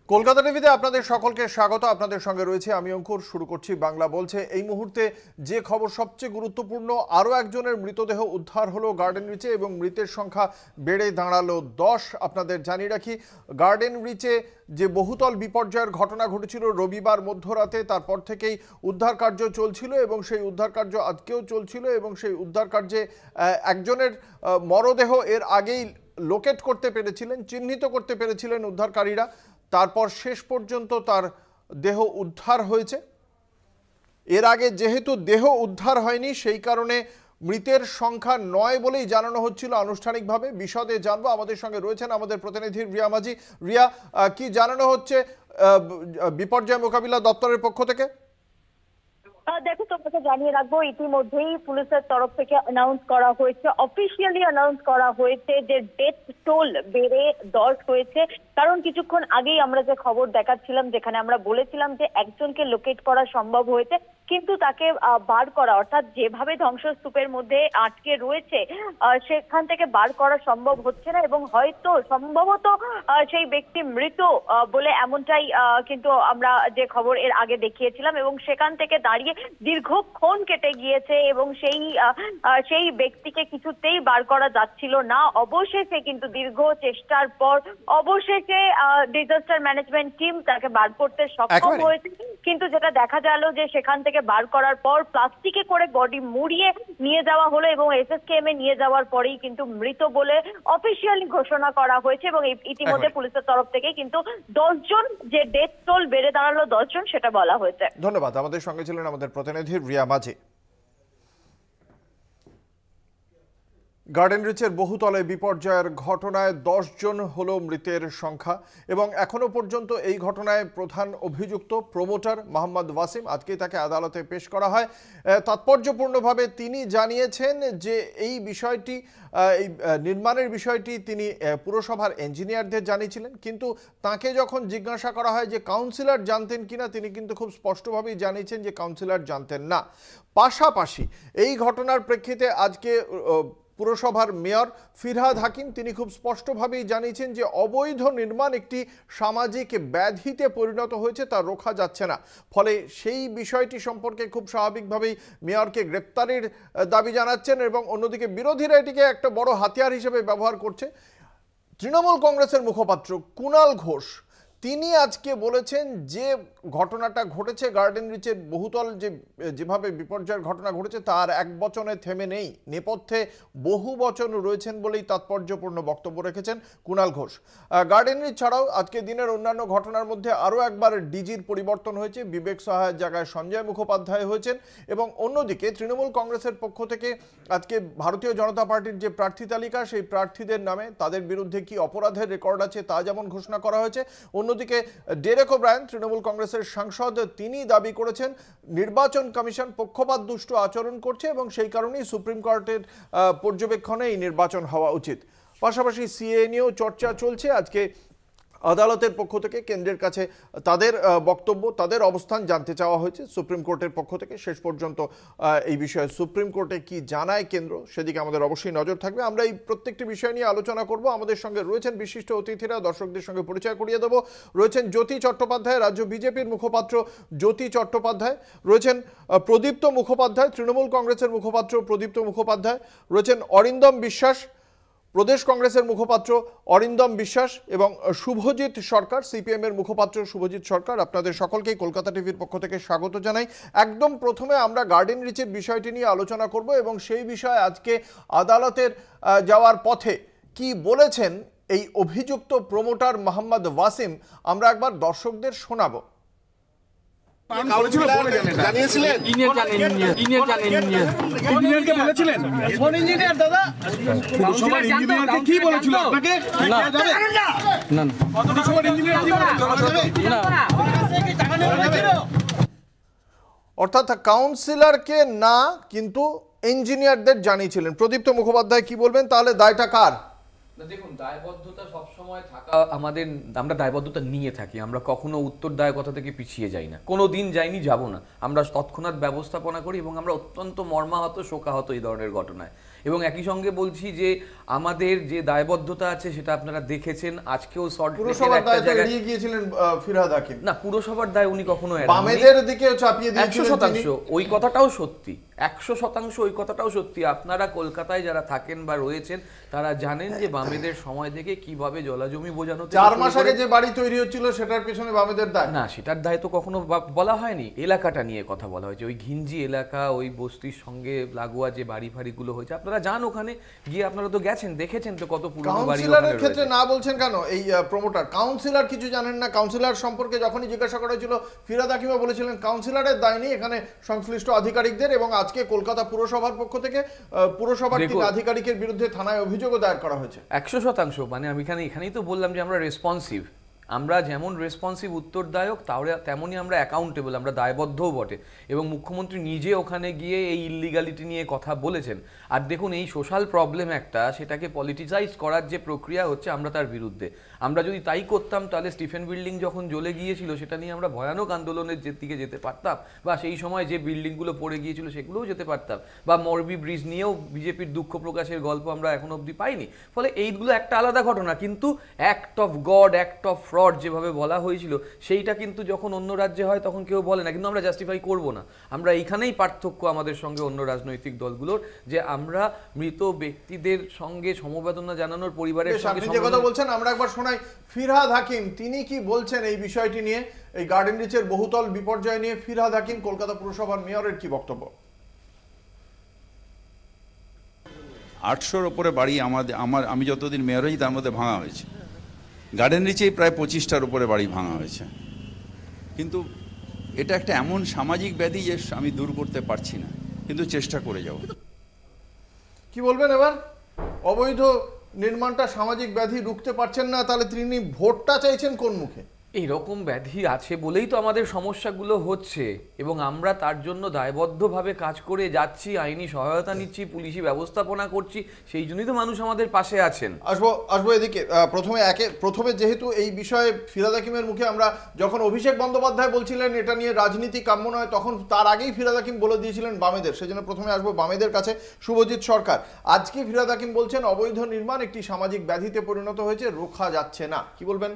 কলকাতা টিভিতে আপনাদের সকলকে স্বাগত। আপনাদের সঙ্গে রয়েছে আমি অঙ্কুর। শুরু করছি বাংলা বলছে। এই মুহূর্তে যে খবর সবচেয়ে গুরুত্বপূর্ণ, আরও একজনের মৃতদেহ উদ্ধার হলো গার্ডেন রিচে এবং মৃতের সংখ্যা বেড়ে দাঁড়ালো 10। আপনাদের জানিয়ে রাখি, গার্ডেন রিচে যে বহুতল বিপর্যয়ের ঘটনা ঘটেছিল রবিবার মধ্যরাতে, তারপর থেকেই উদ্ধার কার্য চলছিল এবং সেই উদ্ধার কার্য আজকেও চলছিল এবং সেই উদ্ধার কার্যে একজনের মরদেহ এর আগেই লোকেট করতে পেরেছিলেন, চিহ্নিত করতে পেরেছিলেন উদ্ধারকারীরা। তারপর শেষ পর্যন্ত তার দেহ উদ্ধার হয়েছে। এর আগে যেহেতু দেহ উদ্ধার হয়নি, সেই কারণে মৃতের সংখ্যা 9 বলেই জানানো হচ্ছিল আনুষ্ঠানিকভাবে। বিশদে জানবো, আমাদের সঙ্গে রয়েছেন আমাদের প্রতিনিধি রিয়া মাঝি। রিয়া, কি জানানো হচ্ছে বিপর্যয় মোকাবিলা দপ্তরের পক্ষ থেকে? দেখো, তোমাকে জানিয়ে রাখবো, ইতিমধ্যেই পুলিশের তরফ থেকে অ্যানাউন্স করা হয়েছে, অফিসিয়ালি অ্যানাউন্স করা হয়েছে যে ডেথ টোল বেড়ে 10 হয়েছে। কারণ কিছুক্ষণ আগেই আমরা যে খবর দেখাচ্ছিলাম, যেখানে আমরা বলেছিলাম যে একজনকে লোকেট করা সম্ভব হয়েছে, কিন্তু তাকে বার করা, অর্থাৎ যেভাবে ধ্বংসস্তূপের মধ্যে আটকে রয়েছে সেখান থেকে বার করা সম্ভব হচ্ছে না এবং হয়তো সম্ভবত সেই ব্যক্তি মৃত বলে এমনটাই কিন্তু আমরা যে খবর এর আগে দেখিয়েছিলাম এবং সেখান থেকে দাঁড়িয়ে দীর্ঘক্ষণ কেটে গিয়েছে এবং সেই ব্যক্তিকে কিছুতেই বার করা যাচ্ছিল না। অবশেষে কিন্তু দীর্ঘ চেষ্টার পর অবশেষে ডিজাস্টার ম্যানেজমেন্ট টিম তাকে বার করতে সক্ষম হয়েছে। কিন্তু যেটা দেখা গেল যে সেখান থেকে বার করার পর প্লাস্টিকে করে বডি মুড়িয়ে নিয়ে যাওয়া হলো এবং এসএসকেএম এ নিয়ে যাওয়ার পরেই কিন্তু মৃত বলে অফিসিয়ালি ঘোষণা করা হয়েছে এবং ইতিমধ্যে পুলিশের তরফ থেকে কিন্তু 10 জন, যে ডেথ টোল বেড়ে দাঁড়ালো 10 জন, সেটা বলা হয়েছে। ধন্যবাদ। আমাদের সঙ্গে ছিলেন আমাদের প্রতিনিধি রিয়া মাঝি। গার্ডেন রিচের বহুতলে বিপর্যয়ের ঘটনায় 10 জন হলো মৃতের সংখ্যা এবং এখনো পর্যন্ত এই ঘটনায় প্রধান অভিযুক্ত প্রমোটার মোহাম্মদ ওয়াসিম, আজকেই তাকে আদালতে পেশ করা হয়। তাৎপর্যপূর্ণভাবে তিনি জানিয়েছেন যে এই বিষয়টি, এই নির্মাণের বিষয়টি তিনি পুরসভার ইঞ্জিনিয়ারদের জানিয়েছিলেন, কিন্তু তাকে যখন জিজ্ঞাসা করা হয় যে কাউন্সিলর জানতেন কিনা, তিনি কিন্তু খুব স্পষ্টভাবেই জানিয়েছেন যে কাউন্সিলর জানতেন না। পাশাপাশি এই ঘটনার প্রেক্ষিতে আজকে পুরসভার মেয়র ফিরহাদ হাকিম, তিনি খুব স্পষ্টভাবেই জানিয়েছেন যে অবৈধ নির্মাণ একটি সামাজিক ব্যাধিতে পরিণত হয়েছে, তা রোখা যাচ্ছে না। ফলে সেই বিষয়টি সম্পর্কে খুব স্বাভাবিকভাবেই মেয়রকে গ্রেপ্তারের দাবি জানাচ্ছেন এবং অন্যদিকে বিরোধীরা এটিকে একটা বড় হাতিয়ার হিসেবে ব্যবহার করছে। তৃণমূল কংগ্রেসের মুখপাত্র কুণাল ঘোষ, তিনি আজকে বলেছেন যে ঘটনাটা ঘটেছে গার্ডেন রিচের বহুতল যেভাবে বিপর্যয়ের ঘটনা ঘটেছে তার এক বচনে থেমে নেই, নেপথ্যে বহু বচন রয়েছেন বলেই তাৎপর্যপূর্ণ বক্তব্য রেখেছেন কুণাল ঘোষ। গার্ডেন রিচ ছাড়াও আজকে দিনের অন্যান্য ঘটনার মধ্যে আরও একবার ডিজির পরিবর্তন হয়েছে, বিবেক সহায়ের জায়গায় সঞ্জয় মুখোপাধ্যায় হয়েছেন এবং অন্যদিকে তৃণমূল কংগ্রেসের পক্ষ থেকে আজকে ভারতীয় জনতা পার্টির যে প্রার্থী তালিকা, সেই প্রার্থীদের নামে তাদের বিরুদ্ধে কি অপরাধের রেকর্ড আছে তা যেমন ঘোষণা করা হয়েছে। অন্যদিকে ডেরেক ওব্রায়ান, তৃণমূল কংগ্রেসের সাংসদ, তিনি দাবি করেছেন নির্বাচন কমিশন পক্ষপাত দুষ্ট আচরণ করছে এবং সেই কারণেই সুপ্রিম কোর্টের পর্যবেক্ষণে এই নির্বাচন হওয়া উচিত। পাশাপাশি সিএএ নিয়েও চর্চা চলছে। আজকে আদালতের পক্ষ থেকে কেন্দ্রের কাছে তাদের বক্তব্য, তাদের অবস্থান জানতে চাওয়া হয়েছে সুপ্রিম কোর্টের পক্ষ থেকে। শেষ পর্যন্ত এই বিষয়ে সুপ্রিম কোর্টে কি জানায় কেন্দ্র, সেদিকে আমাদের অবশ্যই নজর থাকবে। আমরা এই প্রত্যেকটি বিষয় নিয়ে আলোচনা করব। আমাদের সঙ্গে রয়েছেন বিশিষ্ট অতিথিরা, দর্শকদের সঙ্গে পরিচয় করিয়ে দেব। রয়েছেন জ্যোতি চট্টোপাধ্যায়, রাজ্য বিজেপির মুখপাত্র জ্যোতি চট্টোপাধ্যায়, রয়েছেন প্রদীপ্ত মুখোপাধ্যায়, তৃণমূল কংগ্রেসের মুখপাত্র প্রদীপ্ত মুখোপাধ্যায়, রয়েছেন অরিন্দম বিশ্বাস, প্রদেশ কংগ্রেসের মুখপাত্র অরিন্দম বিশ্বাস এবং শুভজিৎ সরকার, সিপিএম এর মুখপাত্র শুভজিৎ সরকার। আপনাদের সকলকেই কলকাতা টিভির পক্ষ থেকে স্বাগত জানাই। একদম প্রথমে আমরা গার্ডেন রিচের বিষয়টি নিয়ে আলোচনা করব এবং সেই বিষয়ে আজকে আদালতের যাওয়ার পথে কি বলেছেন এই অভিযুক্ত প্রমোটার মোহাম্মদ ওয়াসিম, আমরা একবার দর্শকদের শোনাবো। অর্থাৎ কাউন্সিলরকে না, কিন্তু ইঞ্জিনিয়ারদের জানিয়েছিলেন। প্রদীপ্ত মুখোপাধ্যায়, কি বলবেন তাহলে, দায়টা কার? দেখুন, দায়বদ্ধতা সবসময় থাকা আমাদের, আমরা দায়বদ্ধতা নিয়ে থাকি, আমরা কখনো উত্তরদায়কতা থেকে পিছিয়ে যাই না, কোনো দিন যাইনি, যাব না। আমরা তৎক্ষণাৎ ব্যবস্থাপনা করি এবং আমরা অত্যন্ত মর্মাহত, শোকাহত এই ধরনের ঘটনায়। এবং একই সঙ্গে বলছি যে আমাদের যে দায়বদ্ধতা আছে সেটা আপনারা দেখেছেন, আজকেও শর্ট পুরসভার দায় তো এড়িয়ে গিয়েছিলেন ফিরহাদ হাকিম। না, পুরসভার দায় উনি কখনো বামেদের দিকে চাপিয়ে দিয়েছিলেন 100% ওই কথাটাও সত্যি, 100% ওই কথাটাও সত্যি। আপনারা কলকাতায় যারা থাকেন বা রয়েছেন তারা জানেন যে বামেদের সময় থেকে কিভাবে জলাজমি বোঝানো 4 মাস আগে যে বাড়ি তৈরি হচ্ছিল সেটার পেছনে বামেদের দায় না, সেটার দায় তো কখনো বলা হয়নি। এলাকাটা নিয়ে কথা বলা হয়েছে, ওই ঘিঞ্জি এলাকা, ওই বস্তির সঙ্গে লাগোয়া যে বাড়ি ফাড়িগুলো হয়েছে, আপনারা যান ওখানে গিয়ে, আপনারা তো গেছেন, দেখেছেন তো কত পুরনো বাড়ি। কাউন্সিলরের ক্ষেত্রে না বলছেন কেন এই প্রমোটার? কাউন্সিলর কিছু জানেন না? কাউন্সিলর সম্পর্কে যখনই জিজ্ঞাসা করা হয়েছিল ফিরহাদ হাকিমও বলেছিলেন কাউন্সিলরের দায় নেই, এখানে সংশ্লিষ্ট আধিকারিকদের। এবং আজকে কলকাতা পুরসভার পক্ষ থেকে পুরসভার 3 আধিকারিকের বিরুদ্ধে থানায় অভিযোগও দায়ের করা হয়েছে। 100%। মানে আমি এখানেই তো বললাম যে আমরা রেসপন্সিভ, আমরা যেমন রেসপন্সিভ উত্তরদায়ক তেমনই আমরা অ্যাকাউন্টেবল, আমরা দায়বদ্ধও বটে। এবং মুখ্যমন্ত্রী নিজে ওখানে গিয়ে এই ইলিগালিটি নিয়ে কথা বলেছেন। আর দেখুন, এই সোশ্যাল প্রবলেম একটা, সেটাকে পলিটিসাইজ করার যে প্রক্রিয়া হচ্ছে, আমরা তার বিরুদ্ধে। আমরা যদি তাই করতাম তাহলে স্টিফেন বিল্ডিং যখন জ্বলে গিয়েছিল সেটা নিয়ে আমরা ভয়ানক আন্দোলনের দিকে যেতে পারতাম, বা সেই সময় যে বিল্ডিংগুলো পড়ে গিয়েছিল সেগুলোও যেতে পারতাম, বা মরবি ব্রিজ নিয়েও বিজেপির দুঃখ প্রকাশের গল্প আমরা এখন অবধি পাইনি। ফলে এইগুলো একটা আলাদা ঘটনা, কিন্তু act of god, act of fraud যেভাবে বলা হয়েছিল সেইটা কিন্তু যখন অন্য রাজ্যে হয় তখন কেউ বলে না, কিন্তু আমরা জাস্টিফাই করব না। আমরা এইখানেই পার্থক্য আমাদের সঙ্গে অন্য রাজনৈতিক দলগুলোর, যে আমরা মৃত ব্যক্তিদের সঙ্গে সমবেদনা জানানোর পরিবারের সঙ্গে যে কথা বলছেন আমরা একবার শোনাই ফিরহাদ হাকিম তিনি কি বলছেন এই বিষয়টি নিয়ে, এই গার্ডেন রিচের বহুতল বিপর্যয় নিয়ে। ফিরহাদ হাকিম কলকাতা পুরসভার মেয়রের কি বক্তব্য? 800-র উপরে বাড়ি আমি যতদিন মেয়র হয়েছি তার মধ্যে ভাঙা হয়েছে। গার্ডেন রিচেই প্রায় 25টার উপরে বাড়ি ভাঙা হয়েছে। কিন্তু এটা একটা এমন সামাজিক ব্যাধি যে আমি দূর করতে পারছি না, কিন্তু চেষ্টা করে যাব। কি বলবেন এবার? অবৈধ নির্মাণটা সামাজিক ব্যাধি রুখতে পারছেন না, তাহলে তিনি ভোটটা চাইছেন কোন মুখে? এইরকম ব্যাধি আছে বলেই তো আমাদের সমস্যাগুলো হচ্ছে, এবং আমরা তার জন্য দায়বদ্ধভাবে কাজ করে যাচ্ছি, আইনি সহায়তা নিচ্ছি, পুলিশি ব্যবস্থাপনা করছি, সেই জন্যই তো মানুষ আমাদের পাশে আছেন। আসবো এদিকে। প্রথমে যেহেতু এই বিষয়ে ফিরহাদ হাকিমের মুখে আমরা যখন অভিষেক বন্দ্যোপাধ্যায় বলছিলেন এটা নিয়ে রাজনীতি কাম্য নয়, তখন তার আগেই ফিরহাদ হাকিম বলে দিয়েছিলেন বামেদের, সেজন্য প্রথমে আসবো বামেদের কাছে। শুভজিৎ সরকার, আজকে ফিরহাদ হাকিম বলছেন অবৈধ নির্মাণ একটি সামাজিক ব্যাধিতে পরিণত হয়েছে, রোখা যাচ্ছে না। কি বলবেন?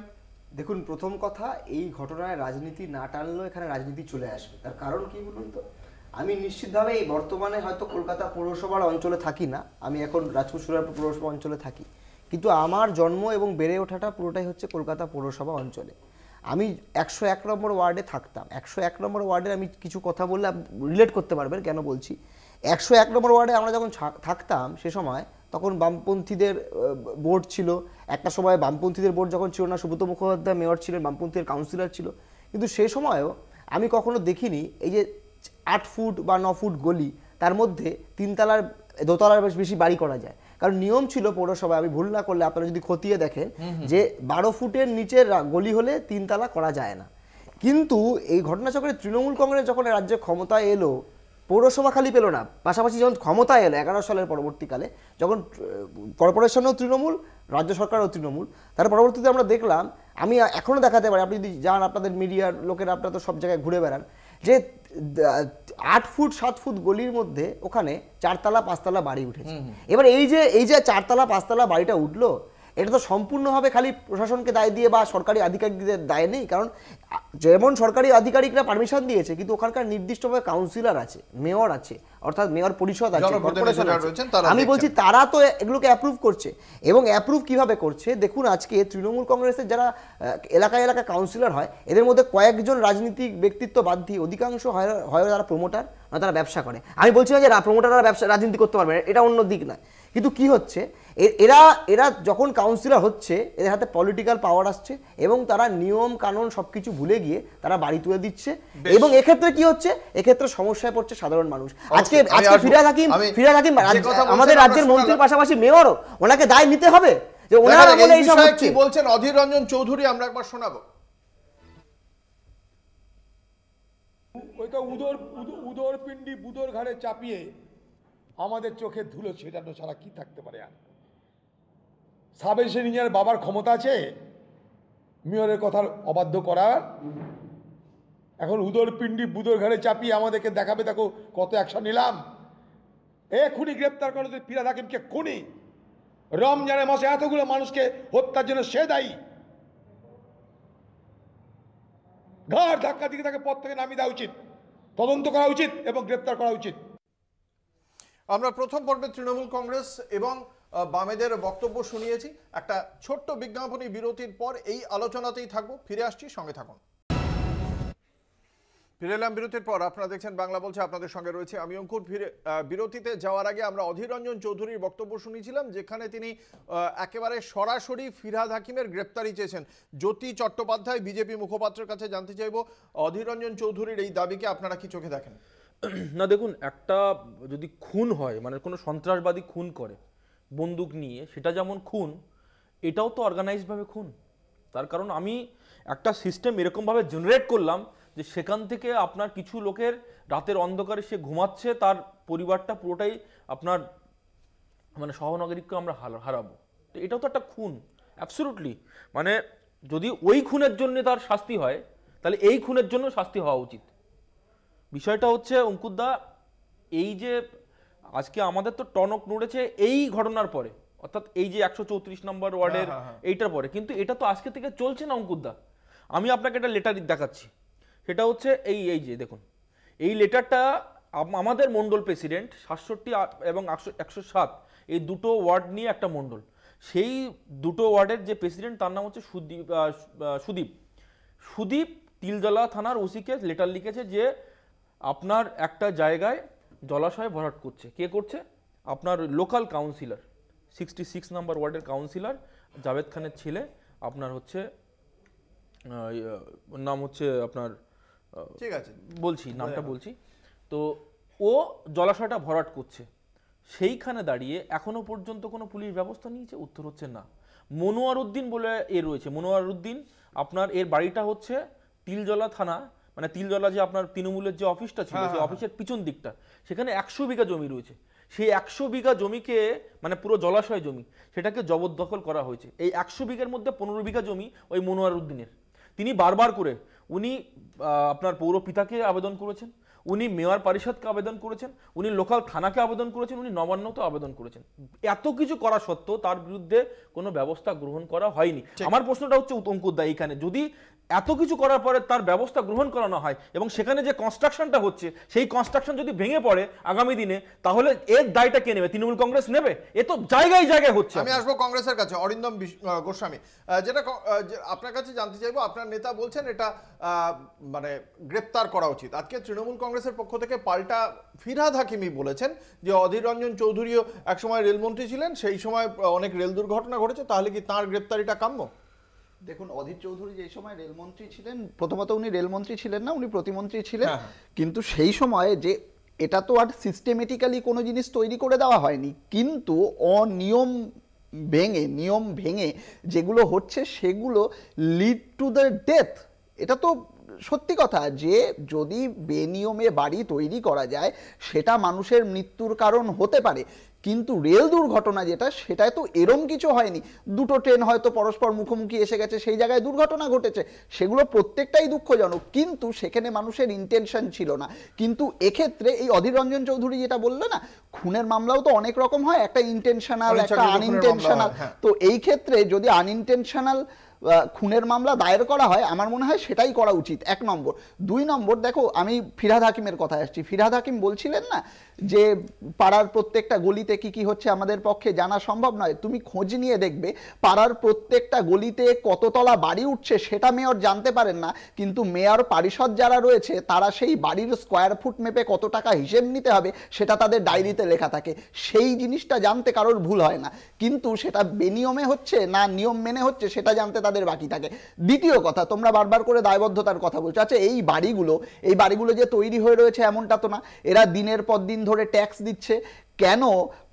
দেখুন, প্রথম কথা, এই ঘটনায় রাজনীতি না টানলেও এখানে রাজনীতি চলে আসবে। তার কারণ কি বলুন তো? আমি নিশ্চিতভাবে এই বর্তমানে হয়তো কলকাতা পৌরসভার অঞ্চলে থাকি না, আমি এখন রাজপুর সুরারপুর পৌরসভা অঞ্চলে থাকি, কিন্তু আমার জন্ম এবং বেড়ে ওঠাটা পুরোটাই হচ্ছে কলকাতা পৌরসভা অঞ্চলে। আমি 101 নম্বর ওয়ার্ডে থাকতাম। 101 নম্বর ওয়ার্ডে আমি কিছু কথা বললে রিলেট করতে পারবেন কেন বলছি। 101 নম্বর ওয়ার্ডে আমরা যখন থাকতাম সে সময় তখন বামপন্থীদের বোর্ড ছিল। একটা সময় বামপন্থীদের বোর্ড যখন ছিল না, সুব্রত মুখোপাধ্যায় মেয়র ছিলেন, বামপন্থীর কাউন্সিলর ছিল, কিন্তু সে সময়ও আমি কখনো দেখিনি এই যে 8 ফুট বা 9 ফুট গলি, তার মধ্যে 3 তলার দোতলার বেশি বাড়ি করা যায়। কারণ নিয়ম ছিল পৌরসভায়, আমি ভুল না করলে আপনারা যদি খতিয়ে দেখেন, যে 12 ফুটের নিচের গলি হলে 3 তলা করা যায় না। কিন্তু এই ঘটনাচক্রে তৃণমূল কংগ্রেস যখন রাজ্যে ক্ষমতায় এলো, পৌরসভা খালি পেল না, পাশাপাশি যখন ক্ষমতায় এলো 11 সালের পরবর্তীকালে, যখন কর্পোরেশনও তৃণমূল, রাজ্য সরকারও তৃণমূল, তার পরবর্তীতে আমরা দেখলাম, আমি এখনও দেখাতে পারি, আপনি যদি যান, আপনাদের মিডিয়ার লোকেরা, আপনারা তো সব জায়গায় ঘুরে বেড়ান, যে 8 ফুট 7 ফুট গলির মধ্যে ওখানে 4 তলা 5 তলা বাড়ি উঠেছে। এবার এই যে 4 তলা 5 তলা বাড়িটা উঠলো, এটা তো সম্পূর্ণভাবে খালি প্রশাসনকে দায় দিয়ে বা সরকারি আধিকারিকদের দায় নেই। কারণ যেমন সরকারি আধিকারিকরা পারমিশন দিয়েছে, কিন্তু ওখানকার নির্দিষ্টভাবে কাউন্সিলর আছে, মেয়র আছে, অর্থাৎ মেয়র পরিষদ আছে, কর্পোরেশন আছে, আমি বলছি তারা তো এগুলোকে অ্যাপ্রুভ করছে। এবং অ্যাপ্রুভ কিভাবে করছে দেখুন, আজকে তৃণমূল কংগ্রেসের যারা এলাকায় এলাকায় কাউন্সিলর হয়, এদের মধ্যে কয়েকজন রাজনীতিক ব্যক্তিত্ব বাদ দিয়ে অধিকাংশ হয় তারা প্রমোটার, না তারা ব্যবসা করে। আমি বলছি না যে প্রমোটাররা ব্যবসা রাজনীতি করতে পারবে, এটা অন্য দিক নয়, কিন্তু কি হচ্ছে, এরা যখন কাউন্সিলর হচ্ছে, এদের হাতে পলিটিক্যাল পাওয়ার আসছে, এবং তারা নিয়ম কানুন সবকিছু ভুলে গিয়ে তারা বাড়ি তুলে দিচ্ছে। এবং এক্ষেত্রে কি হচ্ছে, এক্ষেত্রে সমস্যায় পড়ছে সাধারণ মানুষ। আজকে ফিরহাদ হাকিম আমাদের রাজ্যের মন্ত্রীর পাশাপাশি মেয়রও, ওনাকে দায় নিতে হবে যে ওনারা বলে এইসব হচ্ছে। কি বলছেন অধীর রঞ্জন চৌধুরী, আমরা একবার শোনাবো। ওইটা উদর পিণ্ডি বুদর ঘাড়ে চাপিয়ে আমাদের চোখের ধুলো ছেটানো ছাড়া কি থাকতে পারে? আর সাব ইঞ্জিনিয়ার বাবার ক্ষমতা আছে মেয়রের কথার অবাধ্য করার? এখন উদর পিণ্ডি বুদর ঘাড়ে চাপিয়ে আমাদেরকে দেখাবে, দেখো কত অ্যাকশন নিলাম। এখনই গ্রেপ্তার করো ফিরহাদ হাকিমকে, খুনি। রমজানের মাসে এতগুলো মানুষকে হত্যার জন্য সে দায়ী। ঘাড় ধাক্কা দিয়ে তাকে পদ থেকে নামিয়ে দেওয়া উচিত, তদন্ত করা উচিত এবং গ্রেপ্তার করা উচিত। আমরা প্রথম পর্বে তৃণমূল কংগ্রেস এবং বামেদের বক্তব্য শুনিয়েছি। একটা ছোট্ট বিজ্ঞাপনী বিরতির পর এই আলোচনাতেই থাকবো, ফিরে আসছি, সঙ্গে থাকুন। ফিরে এলাম বিরতির পর, আপনারা দেখছেন বাংলা বলছে, আপনাদের সঙ্গে রয়েছে আমি অঙ্কুর। বিরতিতে যাওয়ার আগে আমরা অধীর রঞ্জন চৌধুরীর বক্তব্য শুনেছিলাম, যেখানে তিনি একেবারে সরাসরি ফিরহাদ হাকিমের গ্রেপ্তারি চেয়েছেন। জ্যোতি চট্টোপাধ্যায় বিজেপি মুখপাত্রের কাছে জানতে চাইব, অধীর রঞ্জন চৌধুরীর এই দাবিকে আপনারা কি চোখে দেখেন? না দেখুন, একটা যদি খুন হয়, মানে কোনো সন্ত্রাসবাদী খুন করে বন্দুক নিয়ে, সেটা যেমন খুন, এটাও তো অর্গানাইজডভাবে খুন। তার কারণ আমি একটা সিস্টেম এরকমভাবে জেনারেট করলাম যে সেখান থেকে আপনার কিছু লোকের রাতের অন্ধকারে সে ঘুমাচ্ছে, তার পরিবারটা পুরোটাই আপনার মানে সহনাগরিককে আমরা হারাবো। তো এটাও তো একটা খুন, অ্যাবসলিউটলি। মানে যদি ওই খুনের জন্য তার শাস্তি হয়, তাহলে এই খুনের জন্য শাস্তি হওয়া উচিত। বিষয়টা হচ্ছে অঙ্কুরদা, এই যে আজকে আমাদের তো টনক নড়েছে এই ঘটনার পরে, অর্থাৎ এই যে 134 নম্বর ওয়ার্ডের এইটার পরে, কিন্তু এটা তো আজকে থেকে চলছে না অঙ্কুরদা। আমি আপনাকে একটা লেটার দেখাচ্ছি, সেটা হচ্ছে এই যে দেখুন, এই লেটারটা আমাদের মণ্ডল প্রেসিডেন্ট 67 এবং 107 এই দুটো ওয়ার্ড নিয়ে একটা মণ্ডল, সেই দুটো ওয়ার্ডের যে প্রেসিডেন্ট তার নাম হচ্ছে সুদীপ তিলজলা থানার ওসিকে লেটার লিখেছে যে আপনার একটা জায়গায় জলাশয় ভরাট করছে। কে করছে? আপনার লোকাল কাউন্সিলর, 66 নম্বর ওয়ার্ডের কাউন্সিলর জাভেদ খানের ছেলে, আপনার হচ্ছে নাম হচ্ছে আপনার, ঠিক আছে বলছি নামটা বলছি, তো ও জলাশয়টা ভরাট করছে। সেইখানে দাঁড়িয়ে এখনো পর্যন্ত কোনো পুলিশ ব্যবস্থা নিয়েছে? উত্তর হচ্ছে না। মনোয়ার উদ্দিন বলে রয়েছে, মনোয়ার উদ্দিন আপনার এর বাড়িটা হচ্ছে তিলজলা থানা, মানে তিলজলা যে আপনার তৃণমূলের যে অফিসটা ছিল সেই অফিসের পিছন দিকটা, সেখানে 100 বিঘা জমি রয়েছে। সেই 100 বিঘা জমিকে, মানে পুরো জলাশয় জমি, সেটাকে জবরদখল করা হয়েছে। এই 100 বিঘার মধ্যে 15 বিঘা জমি ওই মনোয়ার উদ্দিনের। তিনি বারবার করে উনি আপনার পৌরপিতাকে আবেদন করেছেন, উনি মেয়র পরিষদকে আবেদন করেছেন, উনি লোকাল থানাকে আবেদন করেছেন, উনি নবান্নতে আবেদন করেছেন। এত কিছু করা সত্ত্বেও তার বিরুদ্ধে কোনো ব্যবস্থা গ্রহণ করা হয়নি। আমার প্রশ্নটা হচ্ছে অঙ্কুরদা, এইখানে যদি এত কিছু করার পরে তার ব্যবস্থা গ্রহণ করানো হয় এবং সেখানে যে কনস্ট্রাকশনটা হচ্ছে সেই কনস্ট্রাকশন যদি ভেঙে পড়ে আগামী দিনে, তাহলে এর দায়টা কে নেবে? তৃণমূল কংগ্রেস নেবে? এ তো জায়গায় জায়গায় হচ্ছে। আমি আসবো কংগ্রেসের কাছে, অরিন্দম গোস্বামী, যেটা আপনার কাছে জানতে চাইবো, আপনার নেতা বলছেন এটা মানে গ্রেপ্তার করা উচিত। আজকে তৃণমূল কংগ্রেসের পক্ষ থেকে পাল্টা ফিরহাদ হাকিমই বলেছেন যে অধীর রঞ্জন চৌধুরীও একসময় রেলমন্ত্রী ছিলেন, সেই সময় অনেক রেল দুর্ঘটনা ঘটেছে, তাহলে কি তাঁর গ্রেপ্তারিটা কাম্য? দেখুন, অধীর চৌধুরী যেই সময় রেলমন্ত্রী ছিলেন, প্রথমত উনি রেলমন্ত্রী ছিলেন না, উনি প্রতিমন্ত্রী ছিলেন। কিন্তু সেই সময়ে যে এটা তো আর সিস্টেমেটিক্যালি কোনো জিনিস তৈরি করে দেওয়া হয়নি, কিন্তু নিয়ম ভেঙে যেগুলো হচ্ছে সেগুলো লিড টু দ্য ডেথ। এটা তো সত্যি কথা যে যদি বেনিয়মে বাড়ি তৈরি করা যায় সেটা মানুষের মৃত্যুর কারণ হতে পারে, কিন্তু রেল দুর্ঘটনা যেটা, সেটায় তো এরম কিছু হয়নি। দুটো ট্রেন হয়তো পরস্পর মুখোমুখি এসে গেছে, সেই জায়গায় দুর্ঘটনা ঘটেছে, সেগুলো প্রত্যেকটাই দুঃখজনক, কিন্তু সেখানে মানুষের ইন্টেনশন ছিল না। কিন্তু এক্ষেত্রে এই অধীর রঞ্জন চৌধুরী যেটা বললো না, খুনের মামলাও তো অনেক রকম হয়, একটা ইন্টেনশনাল, একটা আনইনটেনশনাল। তো এই ক্ষেত্রে যদি আনইনটেনশনাল খুনের মামলা দায়ের করা হয়, আমার মনে হয় সেটাই করা উচিত, 1 নম্বর। 2 নম্বর, দেখো আমি ফিরহাদ হাকিমের কথায় আসছি। ফিরহাদ হাকিম বলছিলেন না যে পাড়ার প্রত্যেকটা গলিতে কি কি হচ্ছে আমাদের পক্ষে জানা সম্ভব নয়। তুমি খোঁজ নিয়ে দেখবে পাড়ার প্রত্যেকটা গলিতে কততলা বাড়ি উঠছে সেটা মেয়র জানতে পারেন না, কিন্তু মেয়র পরিষদ যারা রয়েছে তারা সেই বাড়ির স্কোয়ার ফুট মেপে কত টাকা হিসেব নিতে হবে সেটা তাদের ডায়েরিতে লেখা থাকে। সেই জিনিসটা জানতে কারোর ভুল হয় না, কিন্তু সেটা বেনিয়মে হচ্ছে না নিয়ম মেনে হচ্ছে সেটা জানতে তাদের বাকি থাকে। দ্বিতীয় কথা, তোমরা বারবার করে দায়বদ্ধতার কথা বলছো। আচ্ছা, এই বাড়িগুলো যে তৈরি হয়ে রয়েছে এমনটা তো না, এরা দিনের পর দিন ধরে ট্যাক্স দিচ্ছে। কেন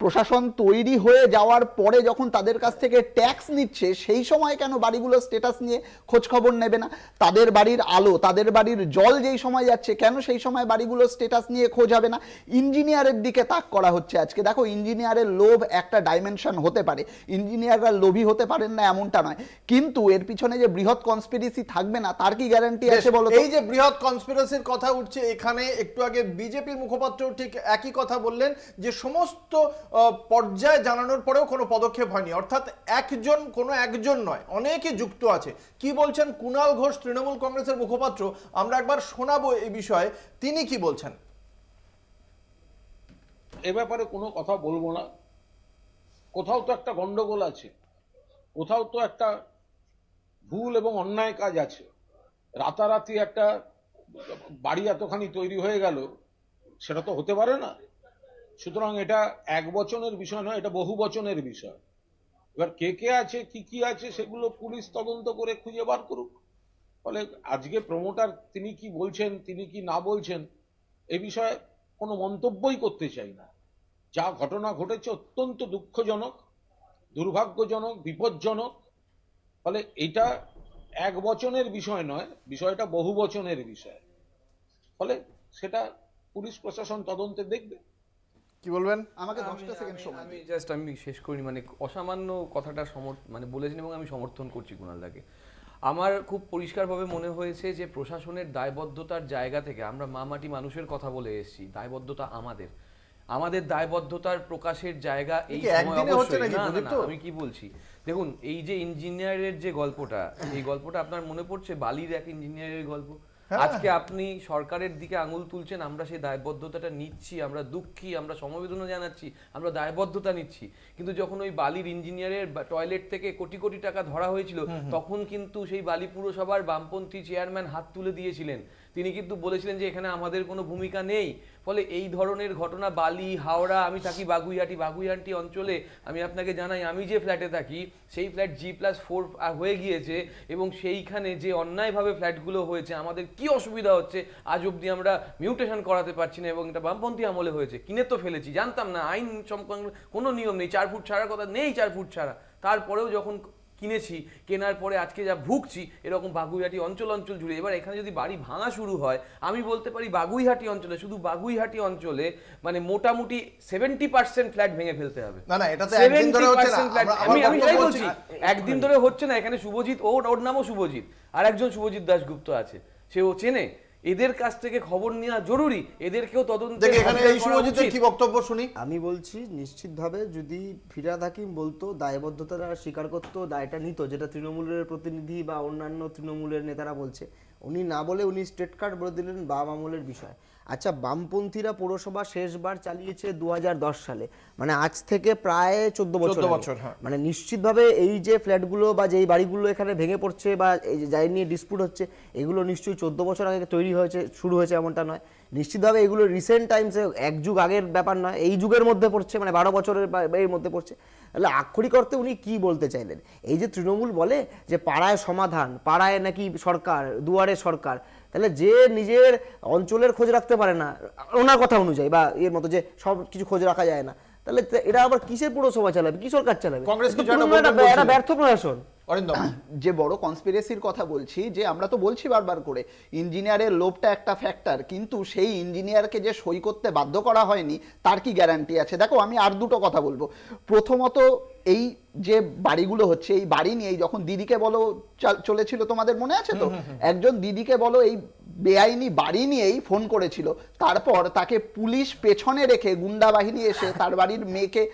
প্রশাসন তৈরি হয়ে যাওয়ার পরে যখন তাদের কাছ থেকে ট্যাক্স নিচ্ছে সেই সময় কেন বাড়িগুলোর স্ট্যাটাস নিয়ে খোঁজ খবর নেবে না? তাদের বাড়ির আলো, তাদের বাড়ির জল যেই সময় যাচ্ছে কেন সেই সময় বাড়িগুলোর স্ট্যাটাস নিয়ে খোঁজ হবে না? ইঞ্জিনিয়ারের দিকে তাক করা হচ্ছে আজকে। দেখো, ইঞ্জিনিয়ারের লোভ একটা ডাইমেনশন হতে পারে, ইঞ্জিনিয়াররা লোভী হতে পারেন না এমনটা নয়, কিন্তু এর পিছনে যে বৃহৎ কনস্পিরেসি থাকবে না তার কি গ্যারান্টি আছে বলো? এই যে বৃহৎ কনস্পিরেসির কথা উঠছে এখানে, একটু আগে বিজেপির মুখপাত্র ঠিক একই কথা বললেন যে সমস্ত সমস্ত পর্যায়ে জানানোর পরেও কোনো পদক্ষেপ হয়নি, অর্থাৎ কোনো একজন নয়, অনেকে যুক্ত আছে। কি বলছেন কুণাল ঘোষ, তৃণমূল কংগ্রেসের মুখপাত্র, আমরা একবার শোনাবো এই বিষয়ে, তিনি কি বলছেন। এ ব্যাপারে কোনো কথা বলবো না। কোথাও তো একটা গন্ডগোল আছে, কোথাও তো একটা ভুল এবং অন্যায় কাজ আছে। রাতারাতি একটা বাড়ি এতখানি তৈরি হয়ে গেল, সেটা তো হতে পারে না। সুতরাং এটা এক বচনের বিষয় নয়, এটা বহু বচনের বিষয়। এবার কে কে আছে, কি আছে, সেগুলো পুলিশ তদন্ত করে খুঁজে বার করুক। ফলে আজকে প্রমোটার তিনি কি বলছেন, তিনি কি না বলছেন, এ বিষয়ে কোনো মন্তব্যই করতে চাই না। যা ঘটনা ঘটেছে অত্যন্ত দুঃখজনক, দুর্ভাগ্যজনক, বিপজ্জনক। ফলে এটা এক বচনের বিষয় নয়, বিষয়টা বহু বচনের বিষয়। ফলে সেটা পুলিশ প্রশাসন তদন্তে দেখবে। কি বলবেন? আমাকে 10টা সেকেন্ড সময় আমি জাস্ট আমি শেষ করি, মানে অসামান্য কথাটা বলেছেন এবং আমি সমর্থন করছি কুণালদাকে। আমার খুব পরিষ্কারভাবে মনে হয়েছে যে প্রশাসনের দায়বদ্ধতার জায়গা থেকে আমরা মাটি মানুষের কথা বলে এসেছি, দায়বদ্ধতা আমাদের দায়বদ্ধতার প্রকাশের জায়গা এই সময় অবশ্যই। না, আমি কি বলছি, দেখুন এই যে ইঞ্জিনিয়ারের যে গল্পটা, এই গল্পটা আপনার মনে পড়ছে বালির এক ইঞ্জিনিয়ারের গল্প। আজকে আপনি সরকারের দিকে আঙুল তুলছেন, আমরা সেই দায়বদ্ধতাটা নিচ্ছি, আমরা দুঃখী, আমরা সমবেদনা জানাচ্ছি, আমরা দায়বদ্ধতা নিচ্ছি। কিন্তু যখন ওই বালির ইঞ্জিনিয়ারের টয়লেট থেকে কোটি কোটি টাকা ধরা হয়েছিল, তখন কিন্তু সেই বালি পুরসভার বামপন্থী চেয়ারম্যান হাত তুলে দিয়েছিলেন। তিনি কিন্তু বলেছিলেন যে এখানে আমাদের কোনো ভূমিকা নেই। ফলে এই ধরনের ঘটনা বালি, হাওড়া, আমি থাকি বাগুইহাটি অঞ্চলে, আমি আপনাকে জানাই আমি যে ফ্ল্যাটে থাকি সেই ফ্ল্যাট G+4 হয়ে গিয়েছে, এবং সেইখানে যে অন্যায়ভাবে ফ্ল্যাটগুলো হয়েছে আমাদের কি অসুবিধা হচ্ছে আজ অবধি আমরা মিউটেশন করাতে পারছি না। এবং এটা বামপন্থী আমলে হয়েছে, কিনে তো ফেলেছি, জানতাম না আইন সংক্রান্ত কোনো নিয়ম নেই, 4 ফুট ছাড়ার কথা নেই, 4 ফুট ছাড়া। তারপরেও যখন কিনেছি, কেনার পরে আজকে যা ভুগছি, এরকম বাগুইহাটি অঞ্চল জুড়ে। এবার এখানে যদি বাড়ি ভাঙা শুরু হয়, আমি বলতে পারি বাগুইহাটি অঞ্চলে, শুধু বাগুইহাটি অঞ্চলে মানে মোটামুটি 70% ফ্ল্যাট ভেঙে ফেলতে হবে। না, এটা তো একদিন ধরে হচ্ছে না। আমি তাই বলছি, একদিন ধরে হচ্ছে না। এখানে শুভজিৎ, ওর নামও শুভজিৎ, আর একজন শুভজিৎ দাশগুপ্ত আছে, সেও চেনে। এদের কাছ থেকে খবর নেওয়া জরুরি, এদেরকেও তদন্ত। এখানে এই শুভজিতের কি বক্তব্য শুনি। আমি বলছি নিশ্চিতভাবে যদি ফিরহাদ হাকিম বলতো, দায়বদ্ধতাটা স্বীকার করতো, দায়টা নিত, যেটা তৃণমূলের প্রতিনিধি বা অন্যান্য তৃণমূলের নেতারা বলছে, উনি না বলে উনি স্টেট কার্ড বলে দিলেন বাম আমলের বিষয়। আচ্ছা, বামপন্থীরা পৌরসভা শেষবার চালিয়েছে 2010 সালে, মানে আজ থেকে প্রায় 14 বছর। মানে নিশ্চিতভাবে এই যে ফ্ল্যাটগুলো বা যেই বাড়িগুলো এখানে ভেঙে পড়ছে বা এই যে যাই নিয়ে ডিসপুট হচ্ছে, এগুলো নিশ্চয়ই 14 বছর আগে তৈরি হয়েছে, শুরু হয়েছে এমনটা নয়। নিশ্চিতভাবে এগুলো রিসেন্ট টাইমসে, এক যুগ আগের ব্যাপার নয়, এই যুগের মধ্যে পড়ছে, মানে 12 বছরের এর মধ্যে পড়ছে। তাহলে আক্ষরিক অর্থে উনি কি বলতে চাইলেন? এই যে তৃণমূল বলে যে পাড়ায় সমাধান, পাড়ায় নাকি সরকার, দুয়ারে সরকার, তাহলে যে নিজের অঞ্চলের খোঁজ রাখতে পারে না, ওনার কথা অনুযায়ী বা এর মতো যে সব কিছু খোঁজ রাখা যায় না, তাহলে এটা আবার কিসের পুরসভা চালাবে, কি সরকার চালাবে? কংগ্রেস একটা ব্যর্থ প্রশাসন। যে বড় কনস্পিরেসির কথা বলছি, যে আমরা তো বলছি বারবার করে ইঞ্জিনিয়ারের লোভটা একটা ফ্যাক্টর, কিন্তু সেই ইঞ্জিনিয়ারকে যে সই করতে বাধ্য করা হয়নি তার কি গ্যারান্টি আছে? দেখো, আমি আর দুটো কথা বলবো। প্রথমত, এই যে বাড়িগুলো হচ্ছে, এই বাড়ি নিয়েই যখন দিদিকে বলো চলেছিল, তোমাদের মনে আছে তো, একজন দিদিকে বলো এই বেআইনি বাড়ি নিয়েই ফোন করেছিল, তারপর তাকে পুলিশ পেছনে রেখে গুন্ডা বাহিনী এসে তার বাড়ির মেয়েকে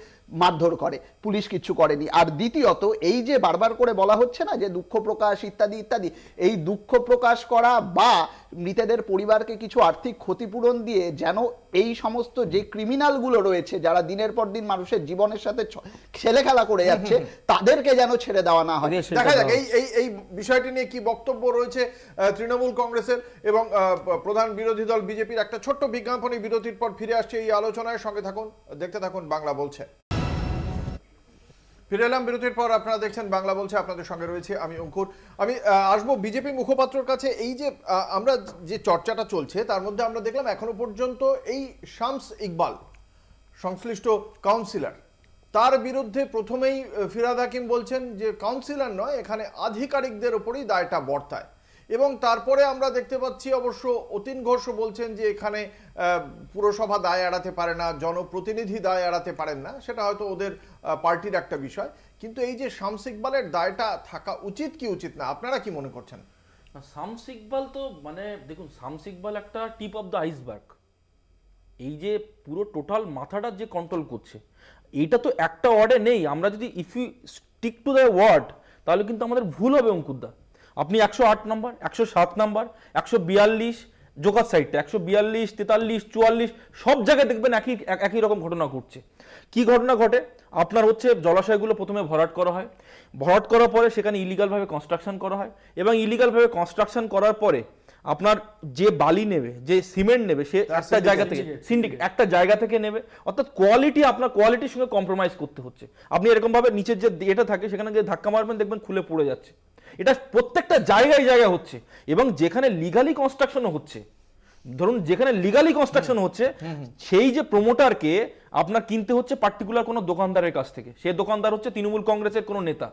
মারধর করে, পুলিশ কিচ্ছু করেনি। আর দ্বিতীয়ত, এই যে বারবার করে বলা হচ্ছে না যে দুঃখ প্রকাশ ইত্যাদি ইত্যাদি, এই দুঃখ প্রকাশ করা বা মৃতদের পরিবারকে কিছু আর্থিক ক্ষতিপূরণ দিয়ে যেন এই সমস্ত যে ক্রিমিনালগুলো রয়েছে, যারা দিনের পর দিন মানুষের জীবনের সাথে ছেলে খেলা করে যাচ্ছে, তাদেরকে যেন ছেড়ে দেওয়া না হয়। দেখা যাক এই বিষয়টি নিয়ে কি বক্তব্য রয়েছে তৃণমূল কংগ্রেসের এবং প্রধান বিরোধী দল বিজেপির। একটা ছোট্ট বিজ্ঞাপনী বিরতির পর ফিরে আসছে এই আলোচনায়, সঙ্গে থাকুন, দেখতে থাকুন বাংলা বলছে। ফিরে এলাম বিরতির পর, আপনারা দেখছেন বাংলা বলছে, আপনাদের সঙ্গে রয়েছে আমি অঙ্কুর। আমি আসবো বিজেপি মুখপাত্রর কাছে। এই যে আমরা যে চর্চাটা চলছে তার মধ্যে আমরা দেখলাম এখনো পর্যন্ত এই শামস ইকবাল সংশ্লিষ্ট কাউন্সিলর, তার বিরুদ্ধে প্রথমেই ফিরহাদ হাকিম বলছেন যে কাউন্সিলর নয়, এখানে আধিকারিকদের ওপরই দায়টা বর্তায়। এবং তারপরে আমরা দেখতে পাচ্ছি অবশ্য অতীন ঘোষ বলছেন যে এখানে পুরসভা দায় এড়াতে পারে না, জনপ্রতিনিধি দায় এড়াতে পারেন না, সেটা হয়তো ওদের পার্টির একটা বিষয়। কিন্তু এই যে শামস ইকবালের দায়টা থাকা উচিত কি উচিত না, আপনারা কি মনে করছেন? শামস ইকবাল তো মানে দেখুন, শামস ইকবাল একটা টিপ অফ দ্য আইসবার্গ, এই যে পুরো টোটাল মাথাটা যে কন্ট্রোল করছে, এইটা তো একটা ওয়ার্ডে নেই। আমরা যদি if you stick to the word, তাহলে কিন্তু আমাদের ভুল হবে অঙ্কুরদা। আপনি 108 নাম্বার, 107 নাম্বার, 142 জোকার সাইডটা 142, 43, 44 সব জায়গায় দেখবেন একই রকম ঘটনা ঘটছে। কি ঘটনা ঘটে? আপনার হচ্ছে জলাশয়গুলো প্রথমে ভরাট করা হয়, ভরাট করার পরে সেখানে ইলিগালভাবে কনস্ট্রাকশন করা হয়, এবং ইলিগালভাবে কনস্ট্রাকশন করার পরে আপনার যে বালি নেবে, যে সিমেন্ট নেবে, সে একটা জায়গা থেকে সিন্ডিকেট একটা জায়গা থেকে নেবে। অর্থাৎ কোয়ালিটি, আপনার কোয়ালিটির সঙ্গে কম্প্রোমাইজ করতে হচ্ছে। আপনি এরকমভাবে নিচের যে এটা থাকে সেখানে যে ধাক্কা মারবেন দেখবেন খুলে পড়ে যাচ্ছে। এটা প্রত্যেকটা জায়গায় হচ্ছে। এবং যেখানে লিগালি কনস্ট্রাকশন হচ্ছে, ধরুন যেখানে লিগালি কনস্ট্রাকশন হচ্ছে, সেই যে প্রমোটারকে আপনার কিনতে হচ্ছে পার্টিকুলার কোনো দোকানদারের কাছ থেকে। সেই দোকানদার হচ্ছে তৃণমূল কংগ্রেসের কোনো নেতা।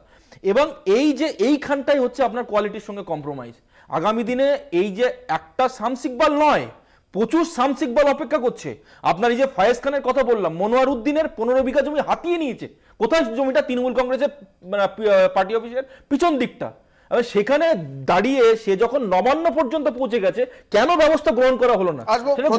এবং এই যে এইখানটাই হচ্ছে আপনার কোয়ালিটির সঙ্গে কম্প্রোমাইজ। আগামী দিনে এই যে একটা সামসিকবাল নয়, প্রচুর সামসিকবাল অপেক্ষা করছে। আপনার এই যে ফয়েজ খানের কথা বললাম, মনোয়ার উদ্দিনের 15 বিঘা জমি হাতিয়ে নিয়েছে। কোথায় জমিটা? তৃণমূল কংগ্রেসের পার্টি অফিসের পিছন দিকটা। সেখানে দাঁড়িয়ে সে যখন নবান্ন পর্যন্ত পৌঁছে গেছে, কেন ব্যবস্থা গ্রহণ করা হলো না?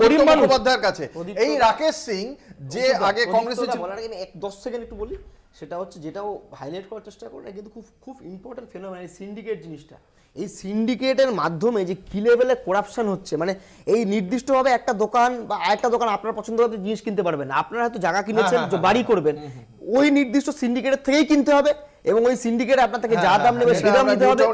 গরিব মুখোপাধ্যায়ের কাছে এই রাকেশ সিং যে আগে কংগ্রেসে বলার আগে 10 সেকেন্ড একটু বলি, সেটা হচ্ছে যেটাও হাইলাইট করার চেষ্টা করে, কিন্তু খুব ইম্পর্টেন্ট ফেনোমেনা এই সিন্ডিকেট জিনিসটা। এই সিন্ডিকেটের মাধ্যমে যে কি লেভেলে করাপশন হচ্ছে, মানে এই নির্দিষ্টভাবে একটা দোকান বা আরেকটা দোকান আপনার পছন্দ মতো জিনিস কিনতে পারবেন না। আপনারা হয়তো জায়গা কিনেছেন, বাড়ি করবেন, ওই নির্দিষ্ট সিন্ডিকেটের থেকেই কিনতে হবে, এবং ওই সিন্ডিকেট আপনার থেকে যা দাম নেবে সেই দাম নিতে হবে।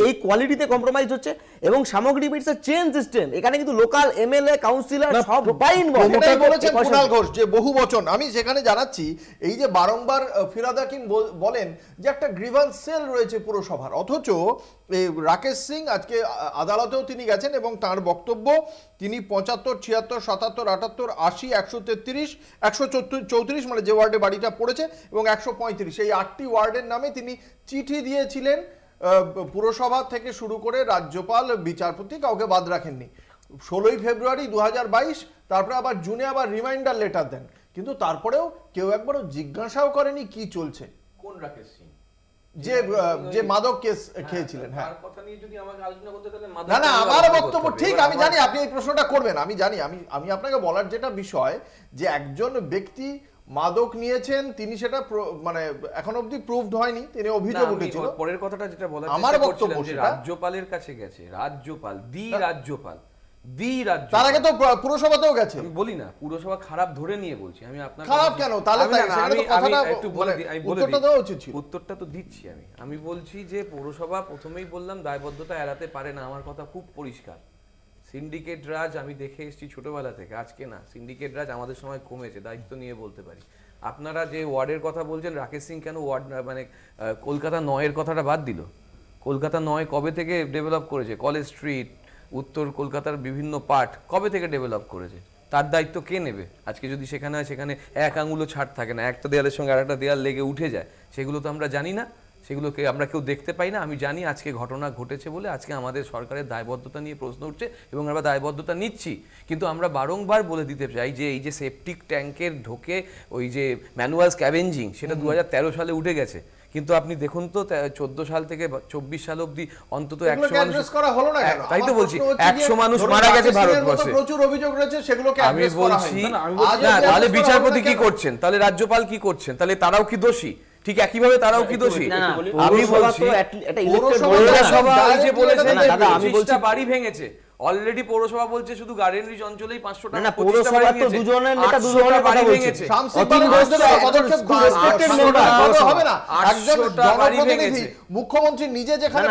এই কোয়ালিটিতে কম্প্রোমাইজ হচ্ছে। এবং সামগ্রিক ইটস আ চেইন সিস্টেম। এখানে কিন্তু লোকাল এমএলএ, কাউন্সিলর সবাই ইনভলভ। এটাই বলেছেন কুণাল ঘোষ যে বহু বচন। আমি সেখানে জানাচ্ছি, এই যে বারংবার ফিরহাদ হাকিম বলেন যে একটা গ্রিভান্স সেল রয়েছে পুরসভার, অথচ এই রাকেশ সিং আজকে আদালতেও তিনি গেছেন এবং তার বক্তব্য তিনি 75, 76, 77, 78, 80, 133, 134 মানে যে ওয়ার্ডে বাড়িটা পড়েছে এবং 135 এই 8টি ওয়ার্ডের নামে তিনি চিঠি দিয়েছিলেন। পুরসভা থেকে শুরু করে রাজ্যপাল, বিচারপতি, কাউকে বাদ রাখেননি। 16ই ফেব্রুয়ারি 2022, তারপরে আবার জুনে আবার রিমাইন্ডার লেটার দেন, কিন্তু তারপরেও কেউ একবারও জিজ্ঞাসাও করেনি কি চলছে। কোন রাকেশ সিং? যে মাদক কেস খেয়েছিলেন। হ্যাঁ, তার কথা নিয়ে যদি আমাকে আলোচনা করতে, তাহলে না আমার বক্তব্য ঠিক, আমি জানি আপনি এই প্রশ্নটা করবেন, আমি জানি। আমি আপনাকে বলার যেটা বিষয়, যে একজন ব্যক্তি মাদক নিয়েছেন, তিনি সেটা মানে এখন অবধি প্রুভড হয়নি, তিনি অভিযোগ উঠেছিল। পরের কথাটা যেটা বলা, আমার বক্তব্য রাজ্যপালের কাছে গেছে, রাজ্যপাল তার আগে তো পুরসভাতেও গেছে। আমি বলি না পুরসভা খারাপ ধরে নিয়ে বলছি, আমি আপনার খারাপ কেন? তাহলে একটু বলে দিই, উত্তরটা দেওয়া উচিত ছিল। উত্তরটা তো দিচ্ছি আমি বলছি যে পৌরসভা প্রথমেই বললাম দায়বদ্ধতা এড়াতে পারে না। আমার কথা খুব পরিষ্কার। সিন্ডিকেট রাজ আমি দেখে এসেছি ছোটবেলা থেকে, আজকে না। সিন্ডিকেট রাজ আমাদের সময় কমেছে, দায়িত্ব নিয়ে বলতে পারি। আপনারা যে ওয়ার্ডের কথা বলছেন, রাকেশ সিং কেন ওয়ার্ড মানে কলকাতা 9-এর কথাটা বাদ দিল? কলকাতা 9 কবে থেকে ডেভেলপ করেছে? কলেজ স্ট্রিট, উত্তর কলকাতার বিভিন্ন পার্ট কবে থেকে ডেভেলপ করেছে? তার দায়িত্ব কে নেবে? আজকে যদি সেখানে হয়, সেখানে এক আঙুলও ছাড় থাকে না, একটা দেয়ালের সঙ্গে আরেকটা দেয়াল লেগে উঠে যায়, সেগুলো তো আমরা জানি না, সেগুলোকে আমরা কেউ দেখতে পাই না। আমি জানি আজকে ঘটনা ঘটেছে বলে আজকে আমাদের সরকারের দায়বদ্ধতা নিয়ে প্রশ্ন উঠছে এবং আমরা দায়বদ্ধতা নিচ্ছি। কিন্তু আমরা বারংবার বলে দিতে চাই যে এই যে সেপটিক ট্যাঙ্কের ঢোকে ওই যে ম্যানুয়াল স্ক্যাভেঞ্জিং, সেটা 2013 সালে উঠে গেছে। কিন্তু আপনি দেখুন তো 14 সাল থেকে 24 সাল অবধি অন্তত 100 মানুষ করা হলো না কেন? তাই তো বলছি, 100 মানুষ মারা গেছে ভারতবর্ষে। প্রচুর অভিযোগ রয়েছে, সেগুলোকে আমি বলছি না। তাহলে বিচারপতি কি করছেন? তাহলে রাজ্যপাল কি করছেন? তাহলে তারাও কি দোষী? ঠিক একইভাবে তারাও কি দোষী? আমি বলছি পৌরসভা এই যে বলেছেন 25টা বাড়ি ভেঙেছে, অলরেডি পৌরসভা বলছে শুধু গার্ডেন রিচ অঞ্চলেই 500 টাকা। না, পৌরসভা তো দুজনের নেতা দুজনের কথা বলছে। মুখ্যমন্ত্রী নিজে যেখানে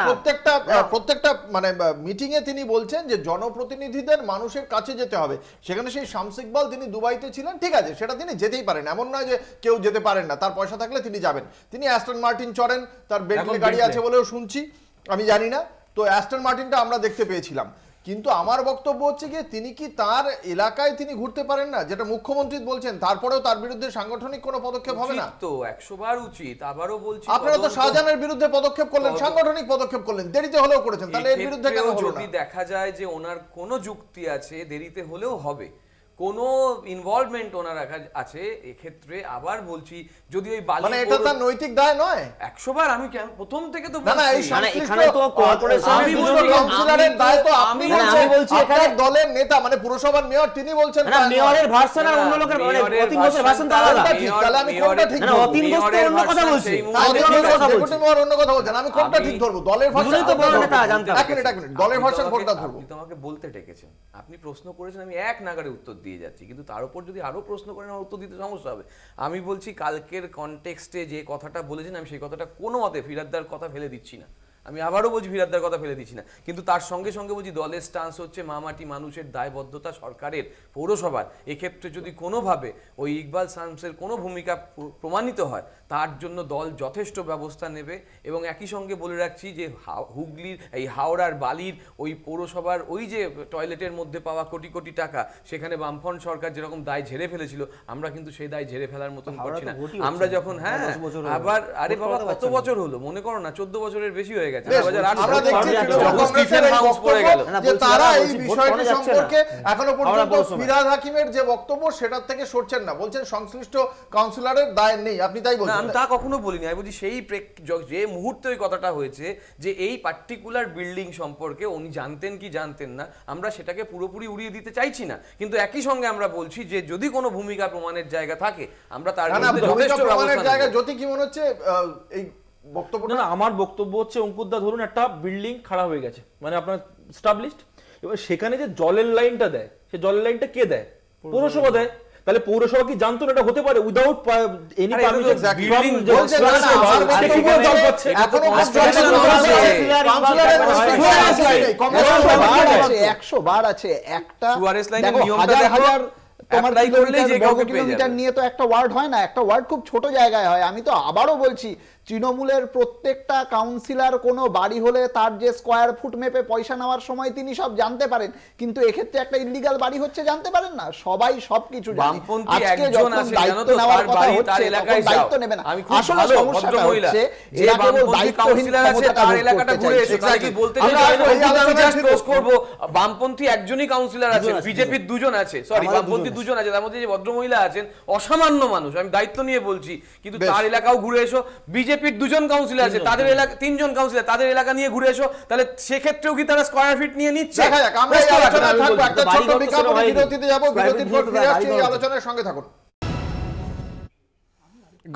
প্রত্যেকটা মানে মিটিং এ তিনি বলছেন যে জনপ্রতিনিধিদের মানুষের কাছে যেতে হবে, সেখানে সেই শামস ইকবাল তিনি দুবাইতে ছিলেন, ঠিক আছে, সেটা তিনি যেতেই পারেন, এমন নয় যে কেউ যেতে পারেন না, তার পয়সা থাকলে তিনি যাবেন। তিনি অ্যাস্টন মার্টিন চড়েন, তার বেন্টলি গাড়ি আছে বলেও শুনছি, আমি জানি না। তো অ্যাস্টন মার্টিনটা আমরা দেখতে পেয়েছিলাম। কিন্তু আমার বক্তব্য হচ্ছে যে তিনি কি তার এলাকায় তিনি ঘুরতে পারেন না, যেটা মুখ্যমন্ত্রী বলছেন, তারপরেও তার বিরুদ্ধে সাংগঠনিক কোনো পদক্ষেপ হবে না? তো 100 বার উচিত। আবারও বলছি, আপনারা তো শাহজাহানের বিরুদ্ধে পদক্ষেপ করলেন, সাংগঠনিক পদক্ষেপ করলেন, দেরিতে হলেও করেছেন, তাহলে এর বিরুদ্ধে কেন হলো না? যদি দেখা যায় যে ওনার কোনো যুক্তি আছে, দেরিতে হলেও হবে। কোনো ইনভলভমেন্ট ওনার আছে এক্ষেত্রে। আবার বলছি, যদি ওই বালি, মানে এটা তার নৈতিক দায় নয় 100 বার আমি প্রথম থেকে তো না, এই বলছি, এখানে তো কর্পোরেশনের কাউন্সিলরের দায় তো আপনি বলছেন, এখানে দলের নেতা মানে পুরসভার মেয়র তিনি বলছেন না, মেয়রের ভার্সন আর অন্য লোকের মানে অতীন ঘোষের ভার্সন তো আলাদা। তাহলে আমি কোনটা ঠিক ধরব? অতীন ঘোষ তো অন্য কথা বলছি, ডেপুটি মেয়র অন্য কথা বলছেন, আমি কোনটা ঠিক ধরব? দলের ভার্সন তো বড় নেতা জানতে হবে। এক মিনিট দলের ভার্সন কোনটা ধরব? আপনি তো আমাকে বলতে ডেকেছেন, আপনি প্রশ্ন করেছেন, আমি এক নাগারে উত্তর দিয়ে যাচ্ছি, কিন্তু তার উপর যদি আরো প্রশ্ন করেন আমার উত্তর দিতে সমস্যা হবে। আমি বলছি কালকের কনটেক্সটে যে কথাটা বলেছেন আমি সেই কথাটা কোনো মতে ফিরাদ্দার কথা ফেলে দিচ্ছি না, আমি আবারও বলছি ফিরাদ্দার কথা ফেলে দিচ্ছি না, কিন্তু তার সঙ্গে সঙ্গে বলছি দলের স্টান্স হচ্ছে মামাটি মানুষের দায়বদ্ধতা সরকারের, পৌরসভার। এক্ষেত্রে যদি কোনোভাবে ওই ইকবাল শামসের কোনো ভূমিকা প্রমাণিত হয় তার জন্য দল যথেষ্ট ব্যবস্থা নেবে। এবং একই সঙ্গে বলে রাখছি যে হুগলির এই হাওড়ার বালির ওই পৌরসভার ওই যে টয়লেটের মধ্যে পাওয়া কোটি কোটি টাকা, সেখানে বামফ্রন্ট সরকার যেরকম দায় ঝেড়ে ফেলেছিল, আমরা কিন্তু সেই দায় ঝেড়ে ফেলার মতন করছি না। আমরা যখন আবার আরে বাবা কত বছর হলো মনে করো না, 14 বছরের বেশি হয়ে গেছে। আমরা দেখছি স্টিফেন হাউস পড়ে গেল যে তারা এই বিষয়টি সম্পর্কে এখনো পর্যন্ত ফিরহাদ হাকিমের যে বক্তব্য সেটার থেকে সরছেন না, বলছেন সংশ্লিষ্ট কাউন্সিলরের দায় নেই। আপনি তাই বলছেন? আমি তা কখনো বলিনি, আমি বলছি সেই যে মুহূর্তে ওই কথাটা হয়েছে যে এই পার্টিকুলার বিল্ডিং সম্পর্কে উনি জানতেন কি জানতেন না, আমরা সেটাকে পুরোপুরি উড়িয়ে দিতে চাইছি না, কিন্তু একই সঙ্গে আমরা বলছি যে যদি কোনো ভূমিকা প্রমাণের জায়গা থাকে আমরা তার বিরুদ্ধে যথেষ্ট ব্যবস্থা নেব। জায়গা জ্যোতি কি মনে হচ্ছে এই বক্তব্যটা? না, আমার বক্তব্য হচ্ছে অঙ্কুরদা ধরুন একটা বিল্ডিং খারাপ হয়ে গেছে, মানে আপনার স্টাবলিশড, এবার সেখানে যে জলের লাইনটা দেয় সেই জলের লাইনটা কে দেয়? পৌরসভা দেয়। তাহলে পৌরসভা কি জানতো না এটা হতে পারে উইদাউট এনি পারমিশন? বিল্ডিং বলছে না এখনো 100 বার আছে একটা হাজার তোমার কিলোমিটার নিয়ে তো একটা ওয়ার্ড হয় না, একটা ওয়ার্ড খুব ছোট জায়গায় হয়। আমি তো আবারও বলছি তৃণমূলের প্রত্যেকটা কাউন্সিলর কোনো বাড়ি হলে তার যে স্কয়ার ফুট মেপে পয়সা নেওয়ার সময় তিনি সব জানতে পারেন, কিন্তু এক্ষেত্রে একটা ইলিগাল বাড়ি হচ্ছে জানতে পারেন না, সবাই সবকিছু জানে। আজকে যখন দায়িত্ব নেওয়ার কথা হচ্ছে তখন দায়িত্ব নেবে না। আসলে সমস্যাটা হচ্ছে এরা কেবল দায়িত্বহীন ক্ষমতাটা ভোগ করতে চাইছে। বামপন্থী একজনই কাউন্সিলর আছেন, বিজেপির দুজন আছে, সরি বামপন্থী দুজন আছে, তার মধ্যে যে ভদ্রমহিলা আছেন অসামান্য মানুষ, আমি দায়িত্ব নিয়ে বলছি, কিন্তু তার এলাকাও ঘুরে এসো। বিজেপির দুজন কাউন্সিলর আছে, তাদের এলাকা 3 জন কাউন্সিলর, তাদের এলাকা নিয়ে ঘুরে এসো, তাহলে সেক্ষেত্রেও কি তারা স্কয়ার ফিট নিয়ে নিচ্ছে? আমরা এই আলোচনায় থাকবো, একটা ছোট বিরতিতে যাব, বিরতির পর ফিরে আসছি, এই আলোচনার সঙ্গে থাকুন।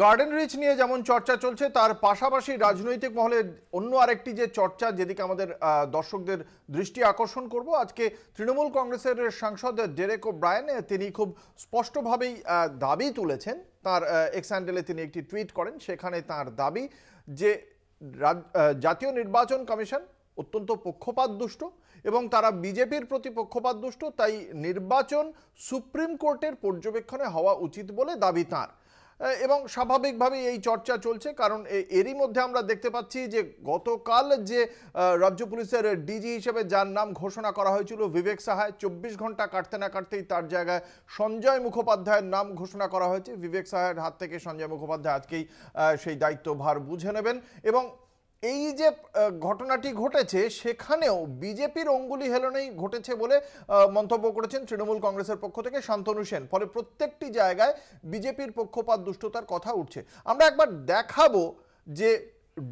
গার্ডেন রিচ নিয়ে যেমন চর্চা চলছে তার পাশাপাশি রাজনৈতিক মহলে অন্য আরেকটি যে চর্চা, যেদিকে আমাদের দর্শকদের দৃষ্টি আকর্ষণ করব, আজকে তৃণমূল কংগ্রেসের সাংসদ ডেরেক ওব্রায়েন তিনি খুব স্পষ্টভাবেই দাবি তুলেছেন। তার এক্স হ্যান্ডেলে তিনি একটি টুইট করেন, সেখানে তার দাবি যে জাতীয় নির্বাচন কমিশন অত্যন্ত পক্ষপাতদুষ্ট এবং তারা বিজেপির প্রতি পক্ষপাতদুষ্ট, তাই নির্বাচন সুপ্রিম কোর্টের পর্যবেক্ষণে হওয়া উচিত বলে দাবি তাঁর। এবং স্বাভাবিকভাবেই এই চর্চা চলছে, কারণ এরই মধ্যে আমরা দেখতে পাচ্ছি যে গতকাল যে রাজ্য পুলিশের ডিজি হিসেবে যার নাম ঘোষণা করা হয়েছিল বিবেক সাহা, 24 ঘন্টা কাটতে না কাটতেই তার জায়গায় সঞ্জয় মুখোপাধ্যায়ের নাম ঘোষণা করা হয়েছে। বিবেক সাহার হাত থেকে সঞ্জয় মুখোপাধ্যায় আজকেই সেই দায়িত্বভার বুঝে নেবেন। এবং এই যে ঘটনাটি ঘটেছে সেখানেও বিজেপির অঙ্গুলি হেলনেই ঘটেছে বলে মন্তব্য করেছেন তৃণমূল কংগ্রেসের পক্ষ থেকে শান্তনু সেন। ফলে প্রত্যেকটি জায়গায় বিজেপির পক্ষপাত দুষ্টতার কথা উঠছে। আমরা একবার দেখাবো যে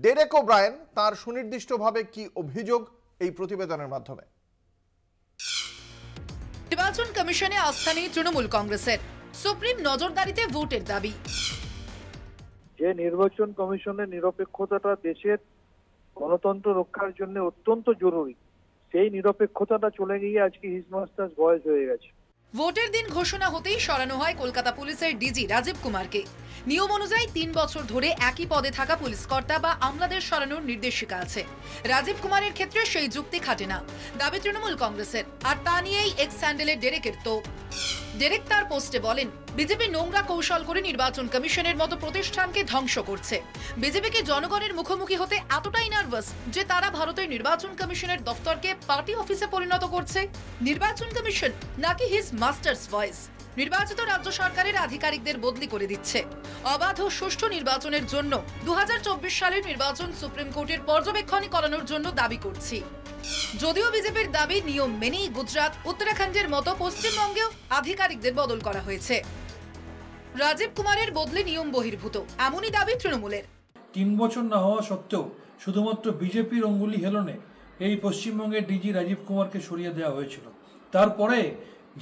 ডেরেক ওব্রায়েন তার সুনির্দিষ্টভাবে কি অভিযোগ এই প্রতিবেদনের মাধ্যমে। নির্বাচন কমিশনে আস্থা নেই তৃণমূল কংগ্রেসের, সুপ্রিম নজরদারিতে ভোটের দাবি। যে নির্বাচন কমিশনের নিরপেক্ষতাটা দেশের গণতন্ত্র রক্ষার জন্য অত্যন্ত জরুরি, সেই নিরপেক্ষতাটা চলে গিয়ে আজকে হিজ মাস্টার্স বয়স হয়ে গেছে। ভোটের দিন ঘোষণা হতেই সরানো হয় কলকাতা পুলিশের ডিজি রাজীব কুমারকে। নিয়ম অনুযায়ী 3 বছর ধরে একই পদে থাকা পুলিশ কর্তা বা আমলাদের সরানোর নির্দেশিকা আছে। রাজীব কুমারের ক্ষেত্রে সেই যুক্তি খাটে না, দাবি তৃণমূল কংগ্রেসের। আর তা নিয়েই এক্স হ্যান্ডেলে ডেরেকের তো। ডেরেক তার পোস্টে বলেন, বিজেপি নোংরা কৌশল করে নির্বাচন কমিশনের মতো প্রতিষ্ঠানকে ধ্বংস করছে। বিজেপিকে জনগণের মুখোমুখি হতে এতটাই নার্ভাস যে তারা ভারতের নির্বাচন কমিশনের দফতরকে পার্টি অফিসে পরিণত করছে। নির্বাচন কমিশন নাকি হিজ মাস্টার্স ভয়েস? নির্বাচিত রাজ্য সরকারের আধিকারিকদের বদলি করে দিচ্ছে। অবাধ ও সুষ্ঠু নির্বাচনের জন্য 2024 সালের নির্বাচন সুপ্রিম কোর্টের পর্যবেক্ষণে করানোর জন্য দাবি করছি। যদিও বিজেপির দাবি নিয়ম মেনেই গুজরাট, উত্তরাখণ্ডের মতো পশ্চিমবঙ্গেও আধিকারিকদের বদল করা হয়েছে। রাজীব কুমারের বদলে নিয়ম বহির্ভূত, এমনই দাবি তৃণমূলের। 3 বছর না হওয়া সত্ত্বেও শুধুমাত্র বিজেপির অঙ্গুলি হেলনে এই পশ্চিমবঙ্গের ডিজি রাজীব কুমারকে সরিয়ে দেওয়া হয়েছিল। তারপরে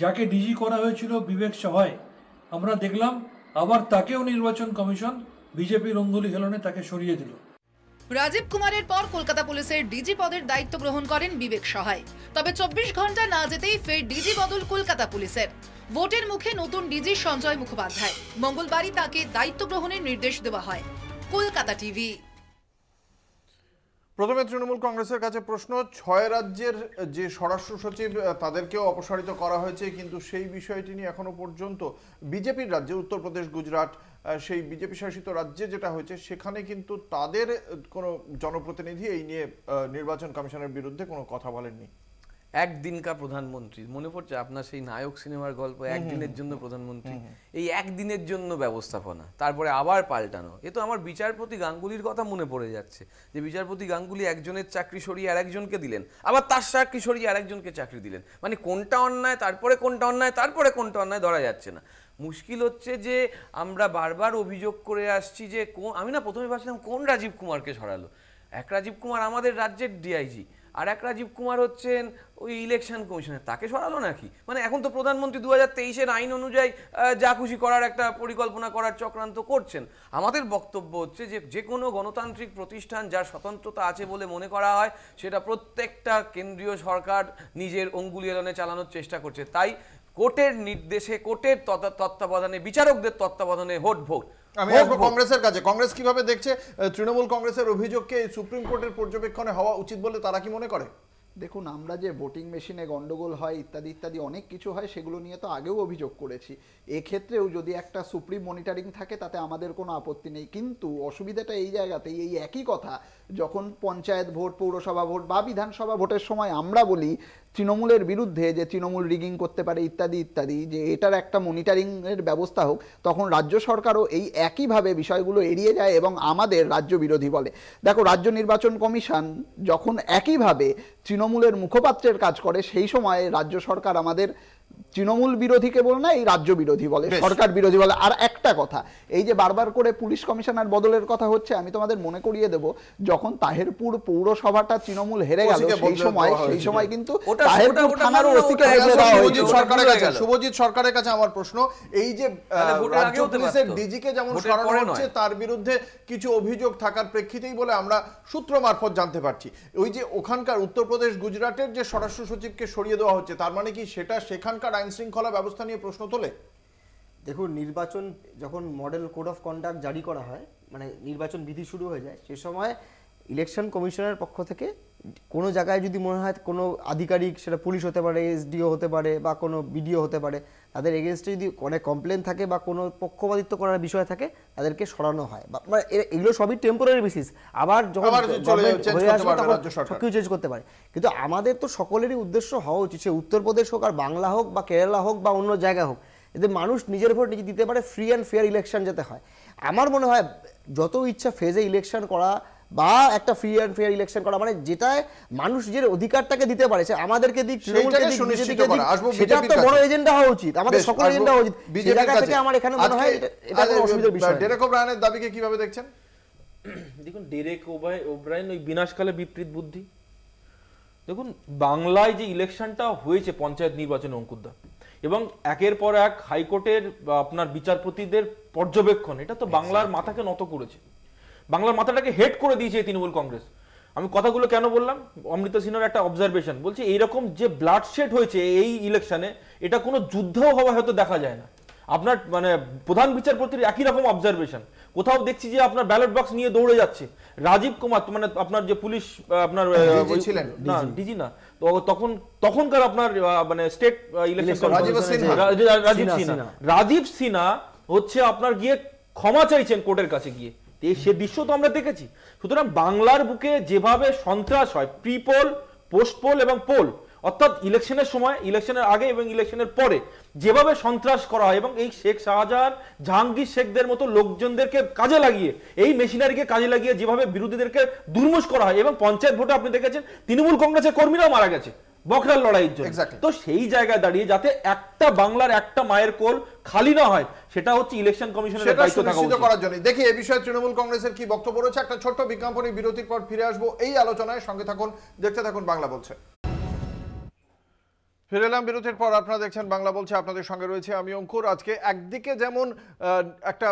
যাকে ডিজি করা হয়েছিল বিবেক সহায়, আমরা দেখলাম আবার তাকেও নির্বাচন কমিশন বিজেপির অঙ্গুলি হেলনে তাকে সরিয়ে দিল। রাজীব কুমারের পর কলকাতা পুলিশের ডিজি পদের দায়িত্ব গ্রহণ করেন বিবেক সহায়। তবে 24 ঘন্টা না যেতেই ফের ডিজি বদল কলকাতা পুলিশের। ভোটের মুখে নতুন ডিজি সঞ্জয় মুখোপাধ্যায়, মঙ্গলবারই তাকে দায়িত্ব গ্রহণের নির্দেশ দেওয়া হয়। কলকাতা টিভি। প্রথমে তৃণমূল কংগ্রেসের কাছে প্রশ্ন, 6 রাজ্যের যে স্বরাষ্ট্র সচিব তাদেরকেও অপসারিত করা হয়েছে, কিন্তু সেই বিষয়টি নিয়ে এখনো পর্যন্ত বিজেপির রাজ্যে উত্তরপ্রদেশ, গুজরাট, সেই বিজেপি শাসিত রাজ্যে যেটা হয়েছে সেখানে কিন্তু তাদের কোনো জনপ্রতিনিধি এই নিয়ে নির্বাচন কমিশনের বিরুদ্ধে কোনো কথা বলেননি। একদিনকার প্রধানমন্ত্রী মনে পড়ছে আপনার সেই নায়ক সিনেমার গল্প, একদিনের জন্য প্রধানমন্ত্রী, এই একদিনের জন্য ব্যবস্থাপনা, তারপরে আবার পাল্টানো। এ তো আমার বিচারপতি গাঙ্গুলির কথা মনে পড়ে যাচ্ছে, যে বিচারপতি গাঙ্গুলি একজনের চাকরি সরিয়ে আরেকজনকে দিলেন, আবার তার চাকরি সরিয়ে আরেকজনকে চাকরি দিলেন। মানে কোনটা অন্যায়, তারপরে কোনটা অন্যায়, তারপরে কোনটা অন্যায় ধরা যাচ্ছে না। মুশকিল হচ্ছে যে আমরা বারবার অভিযোগ করে আসছি যে আমি না প্রথমে ভাবছিলাম কোন রাজীব কুমারকে সরালো। এক রাজীব কুমার আমাদের রাজ্যের ডিআইজি, আর এক রাজীব কুমার হচ্ছেন ওই ইলেকশন কমিশনের, তাকে সরালো নাকি? মানে এখন তো প্রধানমন্ত্রী 2023-এর আইন অনুযায়ী যা খুশি করার একটা পরিকল্পনা করার চক্রান্ত করছেন। আমাদের বক্তব্য হচ্ছে যে যে কোনো গণতান্ত্রিক প্রতিষ্ঠান যার স্বতন্ত্রতা আছে বলে মনে করা হয়, সেটা প্রত্যেকটা কেন্দ্রীয় সরকার নিজের অঙ্গুলি হেলনে চালানোর চেষ্টা করছে। তাই কোর্টের নির্দেশে, কোর্টের তত্ত্বাবধানে, বিচারকদের তত্ত্বাবধানে ভোট। আমি আসবো কংগ্রেসের কাছে। কংগ্রেস কিভাবে দেখছে তৃণমূল কংগ্রেসের অভিযোগকে সুপ্রিম কোর্টের পর্যবেক্ষণে হওয়া উচিত বলে তারা কি মনে করে? দেখুন, আমরা যে ভোটিং মেশিনে গন্ডগোল হয় ইত্যাদি ইত্যাদি অনেক কিছু হয়, সেগুলো নিয়ে তো আগেও অভিযোগ করেছি। এক্ষেত্রেও যদি একটা সুপ্রিম মনিটরিং থাকে তাতে আমাদের কোনো আপত্তি নেই, কিন্তু অসুবিধাটা এই জায়গাতেই, এই একই কথা যখন পঞ্চায়েত ভোট, পৌরসভা ভোট বা বিধানসভা ভোটের সময় আমরা বলি তৃণমূলের বিরুদ্ধে যে তৃণমূল রিগিং করতে পারে ইত্যাদি ইত্যাদি, যে এটার একটা মনিটরিংয়ের ব্যবস্থা হোক, তখন রাজ্য সরকারও এই একইভাবে বিষয়গুলো এড়িয়ে যায় এবং আমাদের রাজ্য বিরোধী বলে। দেখো, রাজ্য নির্বাচন কমিশন যখন একইভাবে তৃণমূলের মুখপাত্রের কাজ করে, সেই সময় রাজ্য সরকার আমাদের তৃণমূল বিরোধীকে বলে না, এই রাজ্য বিরোধী বলে, সরকার বিরোধী বলে। আর একটা কথা, এই যে বারবার করে পুলিশ কমিশনার বদলের কথা হচ্ছে, আমি তোমাদের মনে করিয়ে দেব, যখন তাহেরপুর পৌরসভাটা তৃণমূল হেরে গেল সেই সময় কিন্তু তাহেরপুর থানার ওসিকে বদলে দেওয়া হয়েছিল। শুভজিৎ সরকারের কাছে আমার প্রশ্ন, এই যে রাজ্য পুলিশের ডিজিকে যেমন সরানো হচ্ছে, তার বিরুদ্ধে কিছু অভিযোগ থাকার প্রেক্ষিতেই বলে আমরা সূত্র মারফত জানতে পারছি, ওই যে ওখানকার উত্তরপ্রদেশ, গুজরাটের যে স্বরাষ্ট্র সচিবকে সরিয়ে দেওয়া হচ্ছে, তার মানে কি সেটা সেখানকার আইন শৃঙ্খলা ব্যবস্থা নিয়ে প্রশ্ন তোলে? দেখুন, নির্বাচন যখন মডেল কোড অফ কন্ডাক্ট জারি করা হয়, মানে নির্বাচন বিধি শুরু হয়ে যায়, সে সময় ইলেকশন কমিশনের পক্ষ থেকে কোনো জায়গায় যদি মনে হয় কোনো আধিকারিক, সেটা পুলিশ হতে পারে, এসডিও হতে পারে বা কোনো বিডিও হতে পারে, তাদের এগেনস্টে যদি অনেক কমপ্লেন থাকে বা কোনো পক্ষপাতিত্ব করার বিষয় থাকে, তাদেরকে সরানো হয়। মানে এগুলো সবই টেম্পোরারি বেসিস, আবার যখন সবকিছু চেঞ্জ করতে পারে। কিন্তু আমাদের তো সকলেরই উদ্দেশ্য হওয়া উচিত, সে উত্তরপ্রদেশ হোক আর বাংলা হোক বা কেরালা হোক বা অন্য জায়গা হোক, এতে মানুষ নিজের ভোট নিজে দিতে পারে, ফ্রি অ্যান্ড ফেয়ার ইলেকশন যেতে হয়। আমার মনে হয় যত ইচ্ছা ফেজে ইলেকশন করা বা একটা ফ্রি অ্যান্ড ফেয়ার ইলেকশন করা, মানে যেটাই মানুষ নিজের অধিকারটাকে দিতে পারে, সে আমাদেরকে দিক, সেটা তো বড় এজেন্ডা হওয়া উচিত, আমাদের সকল এজেন্ডা হওয়া উচিত। সেই জায়গা থেকে আমার এখানে মনে হয় এটা কোনো অসুবিধার বিষয় না। ডেরেক ওব্রায়ানের দাবিকে কিভাবে দেখছেন? দেখুন, ডেরেক ওব্রায়ান ওই বিনাশকালে বিপরীত বুদ্ধি। দেখুন, বাংলায় যে ইলেকশনটা হয়েছে পঞ্চায়েত নির্বাচনে, অঙ্কুরদা, এবং একের পর এক হাইকোর্টের আপনার বিচারপতিদের পর্যবেক্ষণ, এটা তো বাংলার মাথাকে নত করেছে, বাংলার মাথাটাকে হেড করে দিয়েছে তৃণমূল কংগ্রেস। আমি কথাগুলো কেন বললাম, অমৃতা সিনহার একটা অবজারভেশন বলছি, এইরকম যে ব্লাডশেড হয়েছে এই ইলেকশনে, এটা কোনো যুদ্ধও হওয়া হয়তো দেখা যায় না। আপনার মানে প্রধান বিচারপতির একই রকম অবজারভেশন, কোথাও দেখছি যে আপনার ব্যালট বক্স নিয়ে দৌড়ে যাচ্ছে রাজীব কুমার, মানে আপনার যে পুলিশ আপনার ডিজি না, তো তখনকার আপনার মানে স্টেট ইলেকশন রাজীব সিনহা হচ্ছে আপনার গিয়ে ক্ষমা চাইছেন কোর্টের কাছে গিয়ে, সে দৃশ্য তো আমরা দেখেছি। সুতরাং বাংলার বুকে যেভাবে সন্ত্রাস হয়, প্রি পোল, পোস্ট পোল এবং পোল, অর্থাৎ ইলেকশনের সময়, ইলেকশনের আগে এবং ইলেকশনের পরে যেভাবে সন্ত্রাস করা হয় এবং এই শেখ শাহজাহান, জাহাঙ্গীর শেখদের মতো লোকজনদেরকে কাজে লাগিয়ে, এই মেশিনারিকে কাজে লাগিয়ে যেভাবে বিরোধীদেরকে দুর্মুষ করা হয়, এবং পঞ্চায়েত ভোটে আপনি দেখেছেন তৃণমূল কংগ্রেসের কর্মীরাও মারা গেছে বকরার লড়াইয়ের জন্য। তো সেই জায়গায় দাঁড়িয়ে যাতে একটা বাংলার একটা মায়ের কোল খালি না হয়, সেটা হচ্ছে ইলেকশন কমিশনের দায়িত্ব থাকা উচিত করার জন্য। দেখি এই বিষয়ে তৃণমূল কংগ্রেসের কি বক্তব্য রয়েছে। একটা ছোট্ট বিজ্ঞাপনী বিরতির পর ফিরে আসবো এই আলোচনায়। সঙ্গে থাকুন, দেখতে থাকুন বাংলা বলছে। ফিরে এলাম বিরতির পর, আপনারা দেখছেন বাংলা বলছে, আপনাদের সঙ্গে রয়েছে আমি অঙ্কুর। আজকে একদিকে যেমন একটা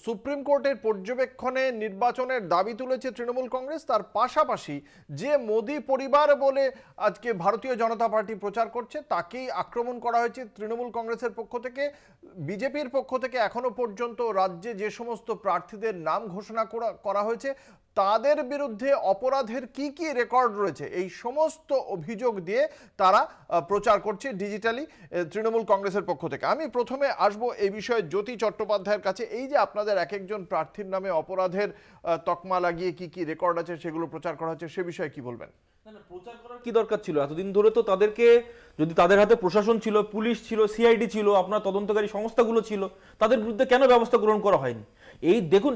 সুপ্রিম কোর্টের পর্যবেক্ষণে নির্বাচনের দাবি তুলেছে তৃণমূল কংগ্রেস, তার পাশাপাশি যে মোদি পরিবার বলে আজকে ভারতীয় জনতা পার্টি প্রচার করছে তাকেই আক্রমণ করা হয়েছে তৃণমূল কংগ্রেসের পক্ষ থেকে। বিজেপির পক্ষ থেকে এখনো পর্যন্ত রাজ্যে যে সমস্ত প্রার্থীদের নাম ঘোষণা করা হয়েছে তাদের বিরুদ্ধে অপরাধের কি কি রেকর্ড রয়েছে এই সমস্ত অভিযোগ দিয়ে তারা প্রচার করছে ডিজিটালি তৃণমূল কংগ্রেসের পক্ষ থেকে। আমি প্রথমে আসবো এই বিষয়ে জ্যোতি চট্টোপাধ্যায়ের কাছে। এই যে আপনাদের এক একজন প্রার্থীর নামে অপরাধের তকমা লাগিয়ে কি কি রেকর্ড আছে সেগুলো প্রচার করা হচ্ছে, সে বিষয়ে কি বলবেন? প্রচার করার কি দরকার ছিল? এতদিন ধরে তো তাদেরকে, যদি তাদের হাতে প্রশাসন ছিল, পুলিশ ছিল, সিআইডি ছিল, আপনার তদন্তকারী সংস্থাগুলো ছিল, তাদের বিরুদ্ধে কেন ব্যবস্থা গ্রহণ করা হয়নি? এই দেখুন,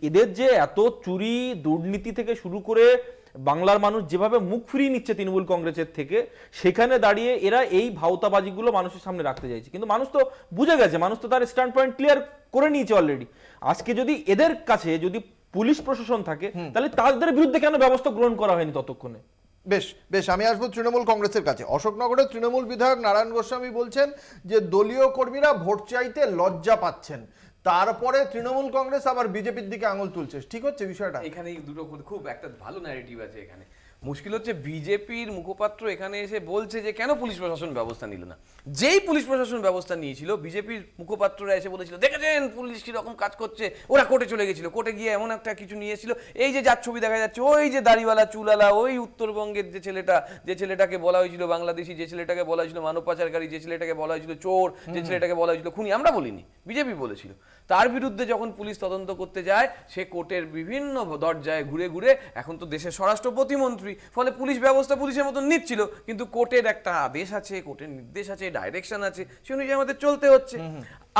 এদের যে এত চুরি দুর্নীতি থেকে শুরু করে বাংলার মানুষ যেভাবে মুখ ফিরিয়ে নিচ্ছে তৃণমূল কংগ্রেসের থেকে, সেখানে দাঁড়িয়ে এরা এই ভাওতাবাজিগুলো মানুষের সামনে রাখতে চাইছে। কিন্তু মানুষ তো বুঝে গেছে, মানুষ তো তার স্ট্যান্ড পয়েন্ট ক্লিয়ার করে নিয়েছে অলরেডি। আজকে যদি এদের কাছে যদি পুলিশ প্রশাসন থাকে, তাহলে তাদের বিরুদ্ধে কেন ব্যবস্থা গ্রহণ করা হয়নি ততক্ষণে? বেশ বেশ, আমি আসবো তৃণমূল কংগ্রেসের কাছে। অশোকনগরের তৃণমূল বিধায়ক নারায়ণ গোস্বামী বলছেন যে দলীয় কর্মীরা ভোট চাইতে লজ্জা পাচ্ছেন, তারপরে তৃণমূল কংগ্রেস আবার বিজেপির দিকে আঙুল তুলছে। ঠিক হচ্ছে বিষয়টা? এখানে দুটো খুব একটা ভালো ন্যারেটিভ আছে এখানে। মুশকিল হচ্ছে বিজেপির মুখপাত্র এখানে এসে বলছে যে কেন পুলিশ প্রশাসন ব্যবস্থা নিল না। যেই পুলিশ প্রশাসন ব্যবস্থা নিয়েছিল, বিজেপির মুখপাত্ররা এসে বলেছিল দেখেছেন পুলিশ কিরকম কাজ করছে, ওরা কোর্টে চলে গেছিল, কোর্টে গিয়ে এমন একটা কিছু নিয়েছিল, এই যে যার ছবি দেখা যাচ্ছে, ওই যে দাড়িওয়ালা চুলালা, ওই উত্তরবঙ্গের যে ছেলেটাকে বলা হয়েছিল বাংলাদেশি, যে ছেলেটাকে বলা হয়েছিল মানব পাচারকারী, যে ছেলেটাকে বলা হয়েছিল চোর, যে ছেলেটাকে বলা হয়েছিল খুনি, আমরা বলিনি, বিজেপি বলেছিল। তার বিরুদ্ধে যখন পুলিশ তদন্ত করতে যায়, সে কোর্টের বিভিন্ন দরজায় ঘুরে ঘুরে, এখন তো দেশের স্বরাষ্ট্র প্রতিমন্ত্রী, ফলে পুলিশ ব্যবস্থা পুলিশের মতন নিচ্ছিল, কিন্তু কোর্টের একটা আদেশ আছে, কোর্টের নির্দেশ আছে, ডাইরেকশন আছে, সে অনুযায়ী আমাদের চলতে হচ্ছে।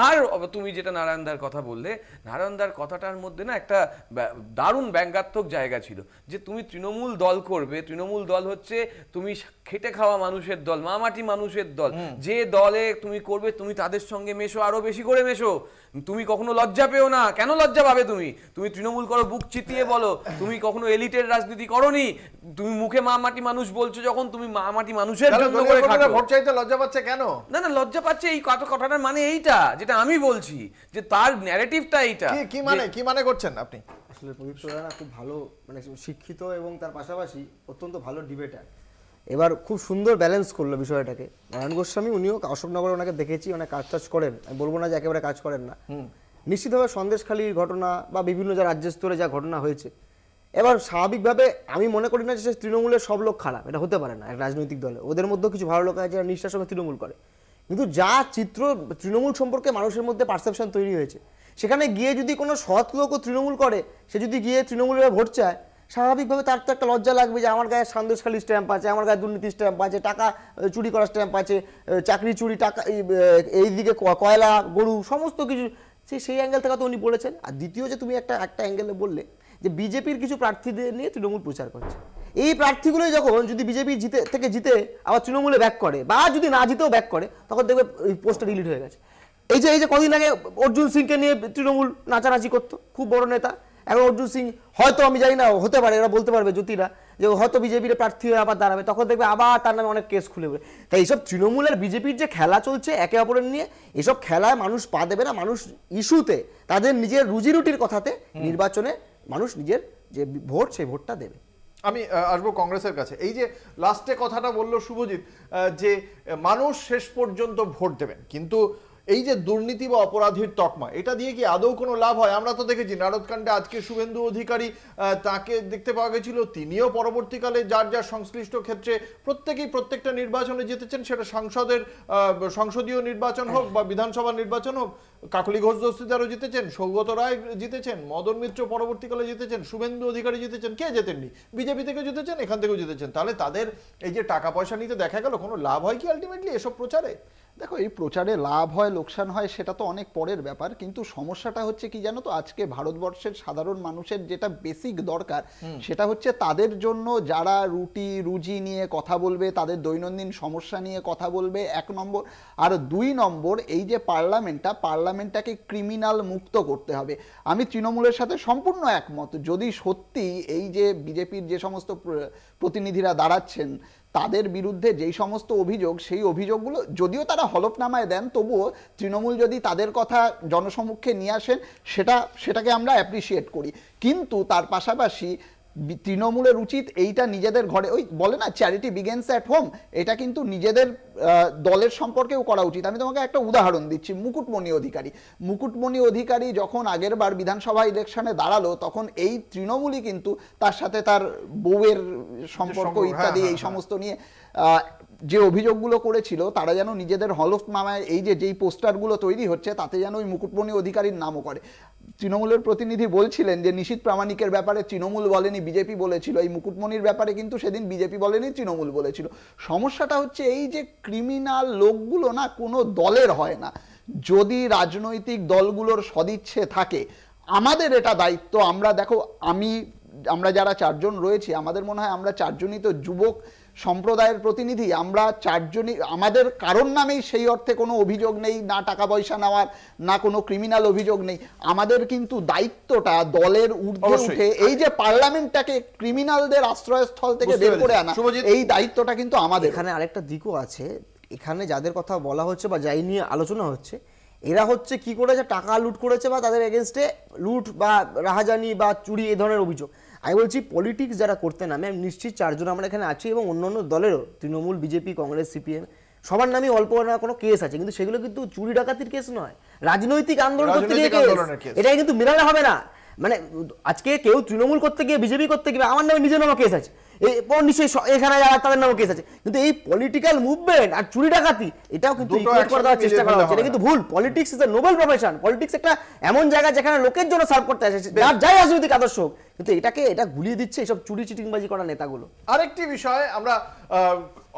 আর তুমি যেটা নারায়ণদার কথা বললে, নারায়ণদার কথাটার মধ্যে না একটা দারুণ ব্যঙ্গাত্মক জায়গা ছিল, যে তুমি তৃণমূল দল করবে, তৃণমূল দল হচ্ছে তুমি খেটে খাওয়া মানুষের দল, মামাটি মানুষের দল, যে দলে তুমি করবে তুমি তাদের সঙ্গে মেশো, আরো বেশি করে মেশো, তুমি কখনো লজ্জা পেও না। কেন লজ্জা পাবে? তুমি তৃণমূল করো, বুক চিতিয়ে বলো, তুমি কখনো এলিটের রাজনীতি করোনি, তুমি মুখে মামাটি মানুষ বলছো, যখন তুমি মামাটি মানুষের জন্য করে খাটো। ভোট চাইতে লজ্জা পাচ্ছে কেন? না না, লজ্জা পাচ্ছে এই কথাটার মানে এইটা, যেটা আমি বলছি, যে তার ন্যারেটিভটা এইটা। কি মানে করছেন আপনি? আসলে পবিত্র রানা খুব ভালো, মানে শিক্ষিত এবং তার পাশাপাশি অত্যন্ত ভালো ডিবেটার। এবার খুব সুন্দর ব্যালেন্স করলো বিষয়টাকে। নারায়ণ গোস্বামী উনিও অশোকনগরে ওনাকে দেখেছি, অনেক কাজ করেন, আমি বলবো না যে একেবারে কাজ করেন না। নিশ্চিতভাবে সন্দেশখালীর ঘটনা বা বিভিন্ন যা রাজ্য স্তরে যা ঘটনা হয়েছে, এবার স্বাভাবিকভাবে আমি মনে করি না যে তৃণমূলের সব লোক খারাপ, এটা হতে পারে না। এক রাজনৈতিক দলে ওদের মধ্যেও কিছু ভালো লোক আছে যারা নিষ্ঠার সঙ্গে তৃণমূল করে, কিন্তু যা চিত্র তৃণমূল সম্পর্কে মানুষের মধ্যে পারসেপশন তৈরি হয়েছে, সেখানে গিয়ে যদি কোনো সৎ লোকও তৃণমূল করে, সে যদি গিয়ে তৃণমূলের ভোট চায়, স্বাভাবিকভাবে তার তো একটা লজ্জা লাগবে যে আমার গায়ে সন্দেশখালী স্ট্যাম্প আছে, আমার গায়ে দুর্নীতি স্ট্যাম্প আছে, টাকা চুরি করার স্ট্যাম্প আছে, চাকরি চুরি, টাকা এইদিকে কয়লা, গরু, সমস্ত কিছু। সেই অ্যাঙ্গেল থেকে তো উনি বলেছেন। আর দ্বিতীয় যে তুমি একটা অ্যাঙ্গেলে বললে যে বিজেপির কিছু প্রার্থীদের নিয়ে তৃণমূল প্রচার করছে, এই প্রার্থীগুলোই যখন যদি বিজেপি জিতে আবার তৃণমূলে ব্যাক করে, বা যদি না জিতেও ব্যাক করে, তখন দেখবে ওই পোস্টটা ডিলিট হয়ে গেছে। এই যে কদিন আগে অর্জুন সিংকে নিয়ে তৃণমূল নাচানাচি করতো, খুব বড় নেতা, এখন অর্জুন সিং হয়তো, আমি জানি না, হতে পারে, এরা বলতে পারবে জ্যোতিরা, যে হয়তো বিজেপির প্রার্থী হয়ে আবার দাঁড়াবে, তখন দেখবে আবার তার নামে অনেক কেস খুলে। তাই এইসব তৃণমূল আর বিজেপির যে খেলা চলছে একে অপরের নিয়ে, এসব খেলায় মানুষ পা দেবে না। মানুষ ইস্যুতে, তাদের নিজের রুজি রুটির কথাতে নির্বাচনে মানুষ নিজের যে ভোট, সেই ভোটটা দেবে। আমি আসবো কংগ্রেসের কাছে। এই যে লাস্টে কথাটা বললো শুভজিৎ, যে মানুষ শেষ পর্যন্ত ভোট দেবেন, কিন্তু এই যে দুর্নীতি বা অপরাধীর তকমা, এটা দিয়ে কি আদৌ কোনো লাভ হয়? আমরা তো দেখেছি নারদকাণ্ডে আজকে শুভেন্দু অধিকারী তাকে দেখতে পাওয়া গেছিল, তিনিও পরবর্তীকালে যার যার সংশ্লিষ্ট ক্ষেত্রে প্রত্যেকেই প্রত্যেকটা নির্বাচনে জিতেছেন, সেটা সংসদীয় নির্বাচন হোক বা বিধানসভা নির্বাচন হোক। কাকলি ঘোষ দস্তিদারও জিতেছেন, সৌগত রায় জিতেছেন, মদন মিত্র পরবর্তীকালে জিতেছেন, শুভেন্দু অধিকারী জিতেছেন, কে জেতেননি? বিজেপি থেকে জিতেছেন, এখান থেকেও জিতেছেন। তাহলে তাদের এই যে টাকা পয়সা নিতে দেখা গেল, কোনো লাভ হয় কি আলটিমেটলি এসব প্রচারে? দেখো, এই প্রচারে লাভ হয় লোকসান হয় সেটা তো অনেক পরের ব্যাপার, কিন্তু সমস্যাটা হচ্ছে কি জানো তো, আজকে ভারতবর্ষের সাধারণ মানুষের যেটা বেসিক দরকার সেটা হচ্ছে তাদের জন্য যারা রুটি রুজি নিয়ে কথা বলবে, তাদের দৈনন্দিন সমস্যা নিয়ে কথা বলবে, 1 নম্বর। আর 2 নম্বর, এই যে পার্লামেন্টটাকে ক্রিমিনাল মুক্ত করতে হবে। আমি তৃণমূলের সাথে সম্পূর্ণ একমত। যদি সত্যি এই যে বিজেপির যে সমস্ত প্রতিনিধিরা দাঁড়াচ্ছেন তাদের বিরুদ্ধে যেই সমস্ত অভিযোগ, সেই অভিযোগগুলো যদিও তারা হলফনামায় দেন, তবুও তৃণমূল যদি তাদের কথা জনসমক্ষে নিয়ে আসেন সেটাকে আমরা অ্যাপ্রিসিয়েট করি। কিন্তু তার পাশাপাশি তৃণমূলের উচিত এইটা নিজেদের ঘরে, ওই বলে না চ্যারিটি বিগেন্স অ্যাট হোম, এটা কিন্তু নিজেদের দলের সম্পর্কেও করা উচিত। আমি তোমাকে একটা উদাহরণ দিচ্ছি, মুকুটমণি অধিকারী যখন আগের বার বিধানসভা ইলেকশনে দাঁড়ালো, তখন এই তৃণমূলই কিন্তু তার সাথে তার বউয়ের সম্পর্ক ইত্যাদি এই সমস্ত নিয়ে যে অভিযোগগুলো করেছিল, তারা যেন নিজেদের হলফনামায় এই যেই পোস্টারগুলো তৈরি হচ্ছে তাতে যেন ওই মুকুটমণি অধিকারীর নামও করে। তৃণমূলের প্রতিনিধি বলছিলেন যে নিশীথ প্রামাণিকের ব্যাপারে তৃণমূল বলেনি, বিজেপি বলেছিল। এই মুকুটমণির ব্যাপারে কিন্তু সেদিন বিজেপি বলেনি, তৃণমূল বলেছিল। সমস্যাটা হচ্ছে এই যে ক্রিমিনাল লোকগুলো না কোনো দলের হয় না। যদি রাজনৈতিক দলগুলোর সদিচ্ছে থাকে, আমাদের এটা দায়িত্ব। আমরা যারা 4 জন রয়েছি, আমাদের মনে হয় আমরা 4 জনই তো যুবক সম্প্রদায়ের প্রতিনিধি। আমরা 4 জনই, আমাদের কারোর নামেই সেই অর্থে কোনো অভিযোগ নেই, না টাকা পয়সা নেওয়ার, না কোনো ক্রিমিনাল অভিযোগ নেই। আমাদের কিন্তু দায়িত্বটা দলের ঊর্ধ্বে উঠে এই যে পার্লামেন্টটাকে ক্রিমিনালদের আশ্রয়স্থল থেকে বের করে আনা, এই দায়িত্বটা কিন্তু আমাদের। এখানে আরেকটা দিকও আছে, এখানে যাদের কথা বলা হচ্ছে বা যাই নিয়ে আলোচনা হচ্ছে, এরা হচ্ছে কি করেছে, টাকা লুট করেছে বা তাদের এগেনস্টে লুট বা রাহাজানি বা চুরি এই ধরনের অভিযোগ। আমি বলছি পলিটিক্স যারা করতে নামে, আমি নিশ্চিত 4 জন আমরা এখানে আছি এবং অন্যান্য দলেরও, তৃণমূল, বিজেপি, কংগ্রেস, সিপিএম, সবার নামে অল্প না কোনো কেস আছে, কিন্তু সেগুলো কিন্তু চুরি ডাকাতির কেস নয়, রাজনৈতিক আন্দোলন করতে গিয়ে কেস। এটা কিন্তু মেলালে হবে না। মানে আজকে কেউ তৃণমূল করতে গিয়ে, বিজেপি করতে গিয়ে, আমার নামে নিজের নামে কেস আছে, নিশ্চয়ই এখানে যারা তাদের নামে কেস আছে, কিন্তু এই পলিটিক্যাল মুভমেন্ট আর চুরি ডাকাতি এটাও কিন্তু ইকুয়েট করে দেওয়ার চেষ্টা করা হচ্ছে। এটা কিন্তু ভুল। Politics is a noble profession. Politics একটা এমন জায়গা যেখানে লোকের জন্য সার্ভ করতে আসে, যাই রাজনৈতিক আদর্শ, কিন্তু এটা গুলিয়ে দিচ্ছে এইসব চুরি চিটিংবাজি করা নেতাগুলো। আরেকটি বিষয়, আমরা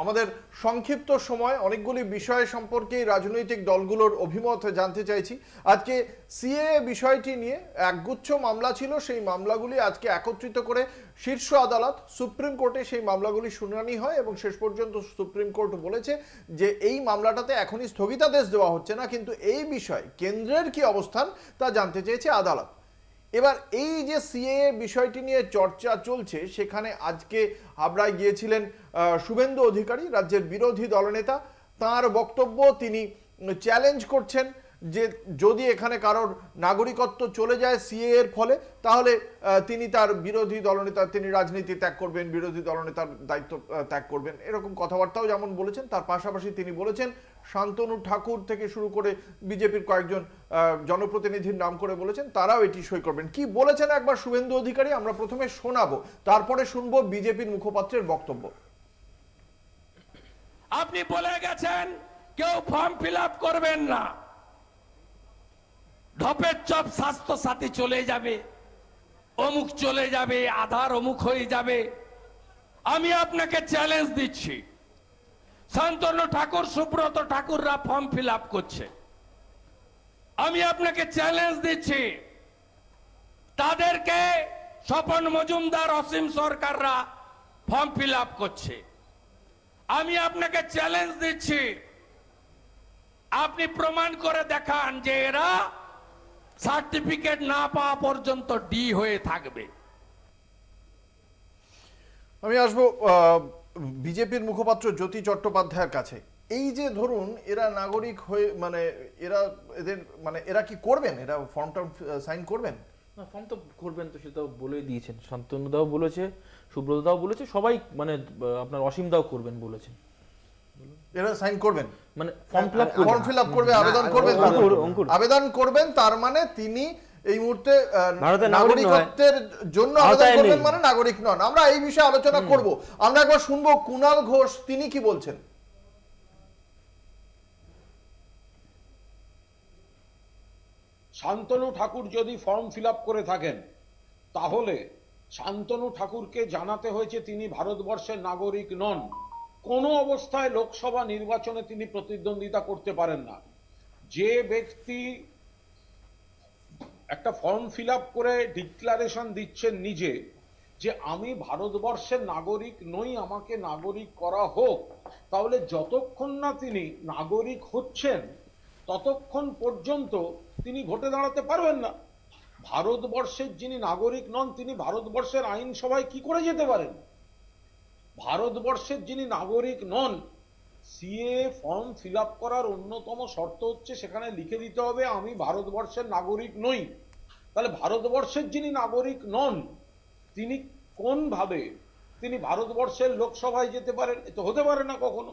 আমাদের সংক্ষিপ্ত সময় অনেকগুলি বিষয় সম্পর্কে রাজনৈতিক দলগুলোর অভিমত জানতে চাইছি। আজকে সিএএ বিষয়টি নিয়ে একগুচ্ছ মামলা ছিল, সেই মামলাগুলি আজকে একত্রিত করে শীর্ষ আদালত সুপ্রিম কোর্টে সেই মামলাগুলি শুনানি হয় এবং শেষ পর্যন্ত সুপ্রিম কোর্ট বলেছে যে এই মামলাটাতে এখনই স্থগিতাদেশ দেওয়া হচ্ছে না, কিন্তু এই বিষয়ে কেন্দ্রের কি অবস্থান তা জানতে চেয়েছে আদালত। এবার এই যে সিএএ বিষয়টি নিয়ে চর্চা চলছে, সেখানে আজকে হাবড়ায় গিয়েছিলেন শুভেন্দু অধিকারী, রাজ্যের বিরোধী দলনেতা। তার বক্তব্য, তিনি চ্যালেঞ্জ করছেন যে যদি এখানে কারোর নাগরিকত্ব চলে যায় সিএএ এর ফলে, তাহলে তিনি তার বিরোধী দলনেতা, তিনি রাজনীতি ত্যাগ করবেন, বিরোধী দলনেতার দায়িত্ব ত্যাগ করবেন, এরকম কথাবার্তাও যেমন বলেছেন। তার পাশাপাশি তিনি বলেছেন শান্তনু ঠাকুর থেকে শুরু করে বিজেপির কয়েকজন জনপ্রতিনিধির নাম করে বলেছেন তারাও এটি সই করবেন। কি বলেছেন একবার শুভেন্দু অধিকারী আমরা প্রথমে শোনাবো, তারপরে শুনবো বিজেপির মুখপাত্রের বক্তব্য। আপনি বলে গেছেন কেউ ফর্ম ফিল আপ করবেন না, ঢপের চপ স্বাস্থ্য সাথী চলে যাবে, অমুক চলে যাবে, আধার অমুক হয়ে যাবে। আমি আপনাকে চ্যালেঞ্জ দিচ্ছি, Shantanu Thakur, Subrata ঠাকুররা form fill up করছে। আমি আপনাকে চ্যালেঞ্জ দিচ্ছি, তাদেরকে স্বপন মজুমদার, অসীম সরকাররা ফর্ম ফিল আপ করছে। আমি আপনাকে চ্যালেঞ্জ দিচ্ছি, আপনি প্রমাণ করে দেখান যে এরা সার্টিফিকেট না পাওয়া পর্যন্ত ডি হয়ে থাকবে। আমি আসবো বিজেপির মুখপাত্র জ্যোতি চট্টোপাধ্যায়ের কাছে। এই যে ধরুন এরা নাগরিক হয়ে, মানে এরা কি করবেন, এরা ফর্মটা সাইন করবেন? না, ফর্ম তো করবেন, তো সেটাও বলে দিয়েছেন। শান্তনুদাও বলেছে, সুব্রতদাও বলেছে, সবাই, মানে আপনার অসীমদাও করবেন বলেছেন। এরা সাইন করবেন, মানে ফর্ম ফিল আপ করবে, আবেদন করবেন, তার মানে তিনি এই মুহূর্তে নাগরিকত্বের জন্য আবেদন করবেন, মানে নাগরিক নন। আমরা এই বিষয়ে আলোচনা করব। আমরা একবার শুনবো কুণাল ঘোষ তিনি কি বলছেন। শান্তনু ঠাকুর যদি ফর্ম ফিল আপ করে থাকেন, তাহলে শান্তনু ঠাকুরকে জানাতে হয়েছে তিনি ভারতবর্ষের নাগরিক নন। কোনো অবস্থায় লোকসভা নির্বাচনে তিনি প্রতিদ্বন্দ্বিতা করতে পারেন না। যে ব্যক্তি একটা ফর্ম ফিল আপ করে ডিক্লারেশন দিচ্ছেন নিজে যে আমি ভারতবর্ষের নাগরিক নই, আমাকে নাগরিক করা হোক, তাহলে যতক্ষণ না তিনি নাগরিক হচ্ছেন ততক্ষণ পর্যন্ত তিনি ভোটে দাঁড়াতে পারবেন না। ভারতবর্ষের যিনি নাগরিক নন তিনি ভারতবর্ষের আইনসভায় কি করে যেতে পারেন? ভারতবর্ষের যিনি নাগরিক নন, সিএ ফর্ম ফিল আপ করার অন্যতম শর্ত হচ্ছে সেখানে লিখে দিতে হবে আমি ভারতবর্ষের নাগরিক নই। তাহলে ভারতবর্ষের যিনি নাগরিক নন তিনি কোনভাবে তিনি ভারতবর্ষের লোকসভায় যেতে পারেন? এ তো হতে পারে না কখনো।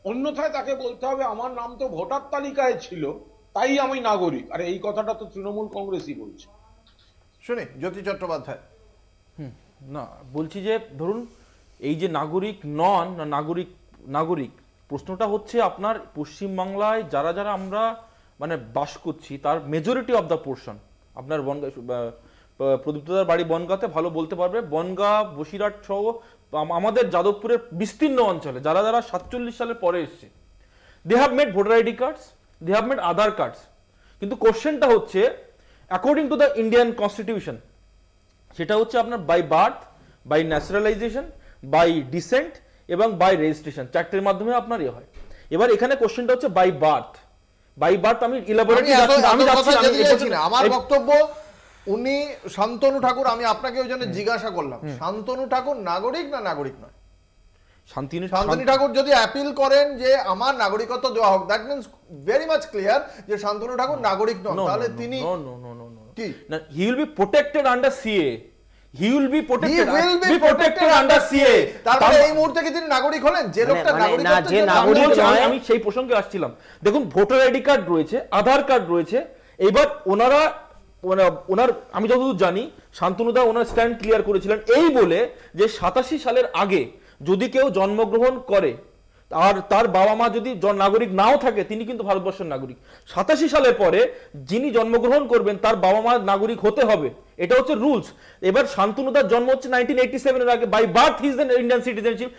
অন্যথায় তাকে বলতে হবে আমার নাম তো ভোটার তালিকায় ছিল তাই আমি নাগরিক। আর এই কথাটা তো তৃণমূল কংগ্রেসই বলছে। শুনি জ্যোতি চট্টোপাধ্যায়। না, বলছি যে ধরুন এই যে নাগরিক নন না নাগরিক প্রশ্নটা হচ্ছে আপনার পশ্চিমবাংলায় যারা যারা আমরা মানে বাস করছি তার মেজরিটি অফ দ্য পোর্শন, আপনার বনগা, প্রদীপ্তদার বাড়ি বনগাঁতে ভালো বলতে পারবে, বনগাঁ বসিরহাট সহ আমাদের যাদবপুরের বিস্তীর্ণ অঞ্চলে যারা যারা 47 সালের পরে এসছে, they have made voter ID cards, they have made Aadhaar cards. কিন্তু কোশ্চেনটা হচ্ছে according to the Indian constitution সেটা হচ্ছে আপনার by birth, by naturalization, by descent এবং বাই রেজিস্ট্রেশন, চারটের মাধ্যমে আপনার ইয়ে হয়। এবার এখানে কোশ্চেনটা হচ্ছে বাই বার্থ। আমি ইলাবোরেটলি যাচ্ছি না, আমার বক্তব্য উনি শান্তনু ঠাকুর, আমি আপনাকে ওই জন্য জিজ্ঞাসা করলাম শান্তনু ঠাকুর নাগরিক না নাগরিক নয়? শান্তনু ঠাকুর যদি অ্যাপিল করেন যে আমার নাগরিকত্ব দেওয়া হোক, that means very much clear যে শান্তনু ঠাকুর নাগরিক নন। তাহলে তিনি কি? He will be protected under CA, he will be protected under CA। তারপরে এই মুহূর্তে কি তিনি নাগরিক হলেন? যে লোকটা নাগরিক, আমি সেই প্রসঙ্গে আসছিলাম। দেখুন ভোটার আইডি কার্ড রয়েছে, আধার কার্ড রয়েছে। এবার ওনার আমি যতদূর জানি শান্তনুদা ওনার স্ট্যান্ড ক্লিয়ার করেছিলেন এই বলে যে 87 সালের আগে যদি কেউ জন্মগ্রহণ করে আর তার বাবা মা যদি নাগরিক নাও থাকে তিনি কিন্তু ভারতবর্ষের নাগরিক। 87 সালের পরে যিনি জন্মগ্রহণ করবেন তার বাবা মা নাগরিক হতে হবে, এটা হচ্ছে রুলস। এবার শান্তনুদার জন্ম হচ্ছে 1987 এর আগে, by birth he is an Indian citizenship.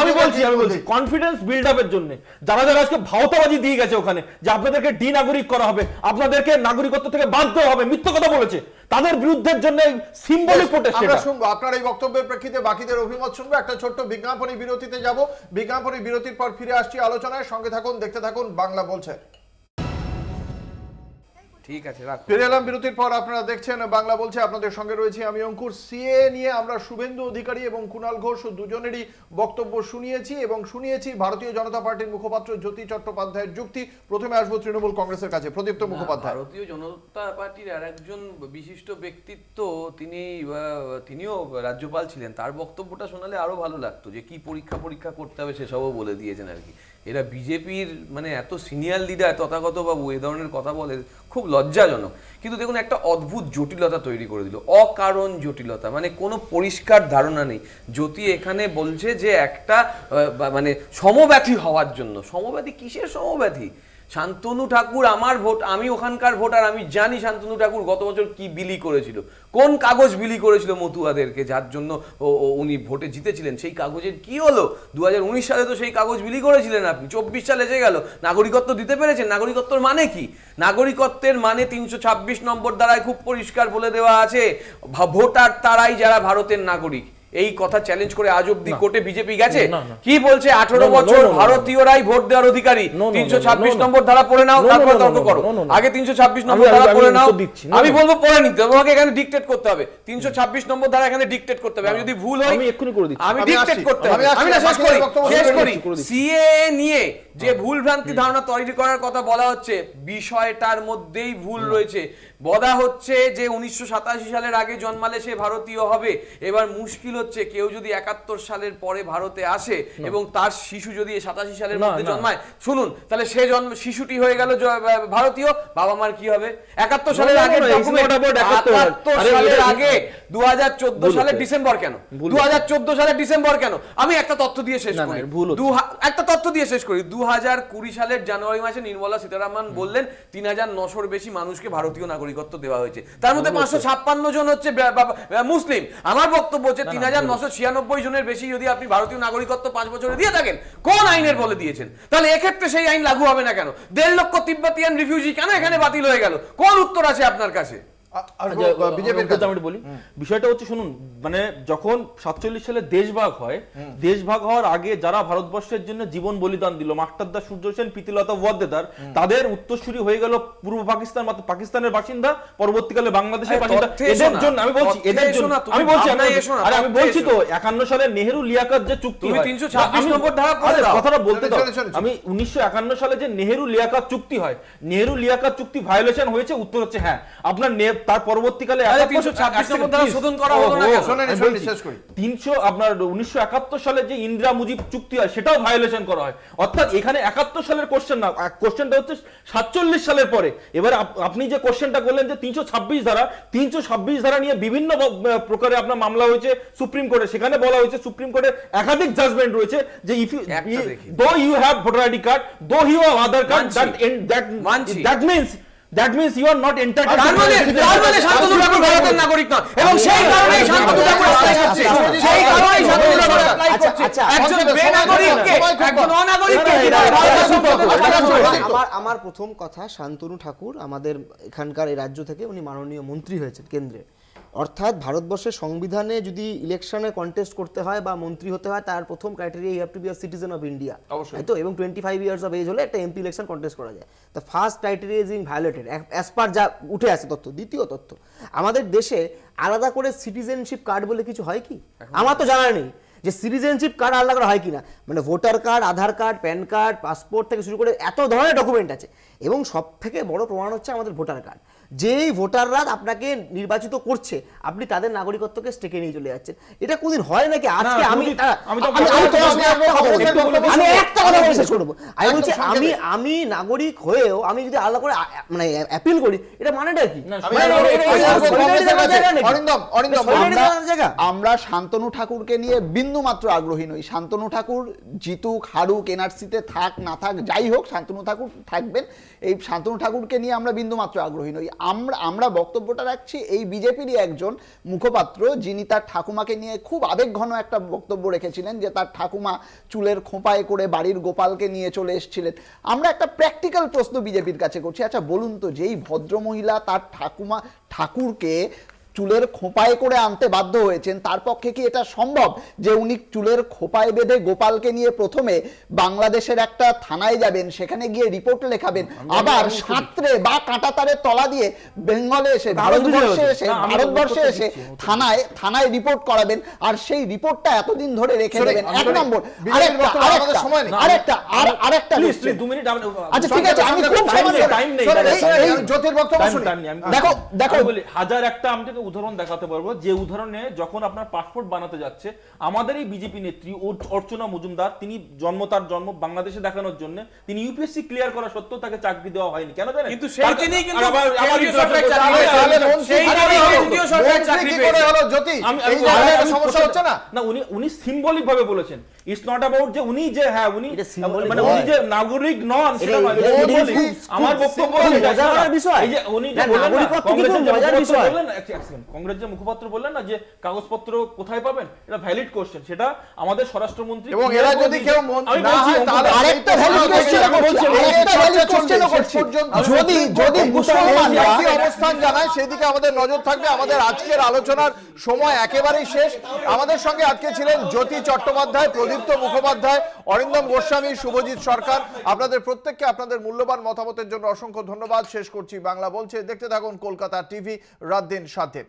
আমি বলছি কনফিডেন্স বিল্ড আপের জন্য যারা যারা আজকে ভাওতাবাজি দিয়ে গেছে ওখানে যে আপনাদেরকে ডি নাগরিক করা হবে, আপনাদেরকে নাগরিকত্ব থেকে বাদ দেওয়া হবে, মিথ্যা কথা বলেছে, তাদের বিরুদ্ধের জন্য সিম্বলিক প্রোটেস্ট। আমরা শুনবো আপনার এই বক্তব্যের প্রেক্ষিতে বাকিদের অভিমত শুনবো। একটা ছোট্ট বিজ্ঞাপনী বিরতিতে যাব, বিজ্ঞাপনী বিরতির পর ফিরে আসছি আলোচনায়। সঙ্গে থাকুন, দেখতে থাকুন বাংলা বলছে। ঠিক আছে, ফিরে এলাম বিরতির পর। আপনারা দেখছেন বাংলা বলছে, আপনাদের সঙ্গে রয়েছি আমি অঙ্কুর। সিএ নিয়ে আমরা শুভেন্দু অধিকারী এবং কুণাল ঘোষ দুজনেরই বক্তব্য শুনিয়েছি এবং শুনিয়েছি ভারতীয় জনতা পার্টির মুখপাত্র জ্যোতি চট্টোপাধ্যায়ের যুক্তি। প্রথমে আসবো তৃণমূল কংগ্রেসের কাছে, প্রদীপ্ত মুখোপাধ্যায়। ভারতীয় জনতা পার্টির আর একজন বিশিষ্ট ব্যক্তিত্ব, তিনিও রাজ্যপাল ছিলেন, তার বক্তব্যটা শোনালে আরো ভালো লাগতো যে কি পরীক্ষা করতে হবে সেসবও বলে দিয়েছেন আর কি। এরা বিজেপির মানে এত সিনিয়র লিডার তথাগত বাবু এ ধরনের কথা বলে, খুব লজ্জাজনক। কিন্তু দেখুন একটা অদ্ভুত জটিলতা তৈরি করে দিল, অকারণ জটিলতা, মানে কোনো পরিষ্কার ধারণা নেই। জ্যোতি এখানে বলছে যে একটা মানে সমব্যথী হওয়ার জন্য, সমব্যথী কিসের সমব্যথী? শান্তনু ঠাকুর আমার ভোট, আমি ওখানকার ভোটার, আমি জানি শান্তনু ঠাকুর গত বছর কি বিলি করেছিল, কোন কাগজ বিলি করেছিল মতুয়াদেরকে, যার জন্য উনি ভোটে জিতেছিলেন। সেই কাগজের কি হলো? 2019 সালে তো সেই কাগজ বিলি করেছিলেন আপনি, 24 সালে এসে গেল, নাগরিকত্ব দিতে পেরেছেন? নাগরিকত্বের মানে কি? নাগরিকত্বের মানে 326 নম্বর দ্বারায় খুব পরিষ্কার বলে দেওয়া আছে, ভোটার তারাই যারা ভারতের নাগরিক। এই কথা চ্যালেঞ্জ করে আজ অব্দি কোর্টে বিজেপি গেছে? কি বলছে? 18 বছর ভারতীয়রাই ভোট দেওয়ার অধিকারী। 326 নম্বর ধারা পড়ে নাও, তারপর তর্ক করো। আগে 326 নম্বর ধারা পড়ে নাও। আমি বলবো পড়ে নিতে, তোমাকে এখানে ডিক্টেট করতে হবে। 326 নম্বর ধারা এখানে ডিক্টেট করতে হবে। আমি যদি ভুল হই আমি এক্ষুনি করে দিচ্ছি, আমি ডিক্টেট করতে হবে। আমি না শেষ করি। সিএ নিয়ে যে ভুল ভ্রান্তি ধারণা তৈরি করার কথা বলা হচ্ছে, বিষয়টার মধ্যেই ভুল রয়েছে। বলা হচ্ছে যে 1987 সালের আগে জন্মালে সে ভারতীয় হবে। এবার মুশকিল হচ্ছে হচ্ছে কেউ যদি 71 সালের পরে ভারতে আসে এবং তার শিশু যদি 87 সালের মধ্যে জন্মায়, শুনুন, তাহলে সে শিশুটি হয়ে গেল ভারতীয়, বাবা মার কি হবে? 71 সালের আগে ডকুমেন্ট, 71 সালের আগে 2014 সালের ডিসেম্বর কেন? 2014 সালের ডিসেম্বর কেন? আমি একটা তথ্য দিয়ে শেষ করি, একটা তথ্য দিয়ে শেষ করি। 2020 সালের জানুয়ারি মাসে নির্মলা সীতারামন বললেন 3900-র বেশি মানুষকে ভারতীয় নাগরিকত্ব দেওয়া হয়েছে, তার মধ্যে 556 জন হচ্ছে মুসলিম। আমার বক্তব্য হচ্ছে 3996 জনের বেশি যদি আপনি ভারতীয় নাগরিকত্ব 5 বছরে দিয়ে থাকেন, কোন আইনের বলে দিয়েছেন? তাহলে এক্ষেত্রে সেই আইন লাগু হবে না কেন? 1.5 লক্ষ তিব্বতিয়ান রিফিউজি কেন এখানে বাতিল হয়ে গেল? কোন উত্তর আছে আপনার কাছে? বলি বিষয়টা হচ্ছে, শুনুন, মানে যখন 47 সালে দেশভাগ হয়, দেশভাগ হওয়ার আগে যারা ভারতবর্ষের জন্য জীবন বলিদান দিল, মাস্টারদা, সূর্য সেন, প্রীতিলতা ওয়াদ্দেদার, তাদের উত্তরসূরি হয়ে গেল পূর্ব পাকিস্তান, পাকিস্তানের বাসিন্দা, পরবর্তীকালে বাংলাদেশের বাসিন্দা। এদের জন্য আমি বলছি, এদের জন্য আমি বলছি, আমি বলছি তো 51 সালে নেহেরু লিয়াকত যে চুক্তি হয়, 326 নম্বর ধারা পড়ে দাও, কথাটা বলতে দাও। আমি 1951 সালে যে নেহেরু লিয়াকত চুক্তি হয়, নেহেরু লিয়াকত চুক্তি ভায়োলেশন হয়েছে? উত্তর হচ্ছে হ্যাঁ। আপনার তার পরবর্তীকালে 326 নম্বর ধারা শোধন করা হলো না কেন? শেষ করি। 300 আপনার 1971 সালে যে ইন্দিরা মুজিব চুক্তি হয় সেটাও ভায়োলেশন করা হয়। অর্থাৎ এখানে 71 সালের কোশ্চেন না, কোশ্চেনটা হচ্ছে 47 সালের পরে। এবার আপনি যে কোশ্চেনটা করলেন যে 326 ধারা নিয়ে বিভিন্ন প্রকারে আপনার মামলা হয়েছে সুপ্রিম কোর্টে, সেখানে বলা হয়েছে, সুপ্রিম কোর্টের একাধিক জাজমেন্ট রয়েছে যে if you though you have voter ID card, though you have Aadhaar card, that means you are not entitled তার মানে শান্তনু ঠাকুর ভারতের নাগরিক নয়, এবং সেই কারণেই শান্তনু ঠাকুর অ্যাপ্লাই করছে, সেই কারণেই শান্তনু ঠাকুর অ্যাপ্লাই করছে একজন বেনাগরিককে, একজন অনাগরিককে। আমার প্রথম কথা, শান্তনু ঠাকুর আমাদের এখানকার এই রাজ্য থেকে উনি মাননীয় মন্ত্রী হয়েছেন কেন্দ্রে। অর্থাৎ ভারতবর্ষের সংবিধানে যদি ইলেকশনে কন্টেস্ট করতে হয় বা মন্ত্রী হতে হয়, তার প্রথম criteria you have to be a citizen of India, তাই তো? এবং 25 ইয়ার্স অফ এজ হলে একটা এমপি ইলেকশন কন্টেস্ট করা যায়। The first criteria is in violated as per যা উঠে আসে তথ্য। দ্বিতীয় তথ্য, আমাদের দেশে আলাদা করে সিটিজেনশিপ কার্ড বলে কিছু হয় কি? আমার তো জানা নেই যে সিটিজেনশিপ কার্ড আলাদা করে হয় কিনা। মানে ভোটার কার্ড, আধার কার্ড, প্যান কার্ড, পাসপোর্ট থেকে শুরু করে এত ধরনের ডকুমেন্ট আছে, এবং সব থেকে বড় প্রমাণ হচ্ছে আমাদের ভোটার কার্ড। যেই ভোটাররা আপনাকে নির্বাচিত করছে, আপনি তাদের নাগরিকত্বকে স্টেকে নিয়ে চলে যাচ্ছেন। এটা কোনদিন হয় নাকি? আজকে আমি একটা কথা বলে শেষ করবো। আমি বলছি, আমি নাগরিক হয়েও আমি যদি আলাদা করে মানে অ্যাপিল করি, এটা মানেটা কি? আমরা শান্তনু ঠাকুরকে নিয়ে বিন্দু মাত্র আগ্রহী নই। শান্তনু ঠাকুর জিতুক, হারুক, এনআরসিতে থাক না থাক, যাই হোক, শান্তনু ঠাকুর থাকবেন। এই শান্তনু ঠাকুরকে নিয়ে আমরা বিন্দু মাত্র আগ্রহী নই। আমরা বক্তব্যটা রাখছি এই বিজেপিরই একজন মুখপাত্র, যিনি তার ঠাকুমাকে নিয়ে খুব আবেগঘন একটা বক্তব্য রেখেছিলেন, যে তার ঠাকুমা চুলের খোঁপায় করে বাড়ির গোপালকে নিয়ে চলে এসেছিলেন। আমরা একটা প্র্যাকটিক্যাল প্রশ্ন বিজেপির কাছে করছি, আচ্ছা বলুন তো, যেই ভদ্রমহিলা তার ঠাকুরকে চুলের খোঁপায় করে আনতে বাধ্য হয়েছেন, তার পক্ষে কি এটা সম্ভব যে উনি চুলের খোঁপায় বেঁধে গোপালকে নিয়ে প্রথমে বাংলাদেশের একটা থানায় যাবেন, সেখানে গিয়ে রিপোর্ট লেখাবেন, আবার সাঁতরে বা কাঁটাতারের তলা দিয়ে বেঙ্গলে এসে ভারতবর্ষে এসে থানায় রিপোর্ট করাবেন, আর সেই রিপোর্টটা এতদিন ধরে রেখে দেবেন? এক নম্বর। আরেকটা আচ্ছা ঠিক আছে, আমি খুব জ্যোতির বক্তব্য শুনি। দেখো হাজার একটা আমি উদাহরণ দেখাতে পারবো, যে উদাহরণে যখন আপনার পাসপোর্ট বানাতে যাচ্ছে, আমাদের এই বিজেপি নেত্রী অর্চনা মজুমদার, তিনি তার জন্ম বাংলাদেশে দেখানোর জন্য, তিনি ইউপিএসসি ক্লিয়ার করা সত্ত্বেও তাকে চাকরি দেওয়া হয়নি। কেন জানেন? কিন্তু সেই দিনই কিন্তু সমস্যা হচ্ছে না। উনি সিম্বলিক ভাবে বলেছেন, ইটস নট অ্যাবাউট যে উনি যে হ্যাঁ উনি মানে উনি যে নাগরিক নন, সেটা নয়। আমার বক্তব্য বিষয় এই যে উনি যে বললেন, কংগ্রেস যে মুখপাত্র বললেন না যে কাগজপত্র কোথায় পাবেন, এটা ভ্যালিড কোশ্চেন, সেটা আমাদের স্বরাষ্ট্রমন্ত্রী, এবং এরা যদি কেউ না হয় তাহলে আরেকটা ভ্যালিড কোশ্চেন করছে, যদি মুসলমান কি অবস্থান জানায় সেদিকে আমাদের নজর থাকবে। আমাদের আজকের আলোচনার সময় একেবারেই শেষ। আমাদের সঙ্গে আজকে ছিলেন জ্যোতি চট্টোপাধ্যায়, প্রদীপ্ত মুখোপাধ্যায়, অরিন্দম গোস্বামী, শুভজিৎ সরকার। আপনাদের প্রত্যেককে আপনাদের মূল্যবান মতামতের জন্য অসংখ্য ধন্যবাদ। শেষ করছি বাংলা বলছে। দেখতে থাকুন কলকাতা টিভি, রাত দিন 7 দিন।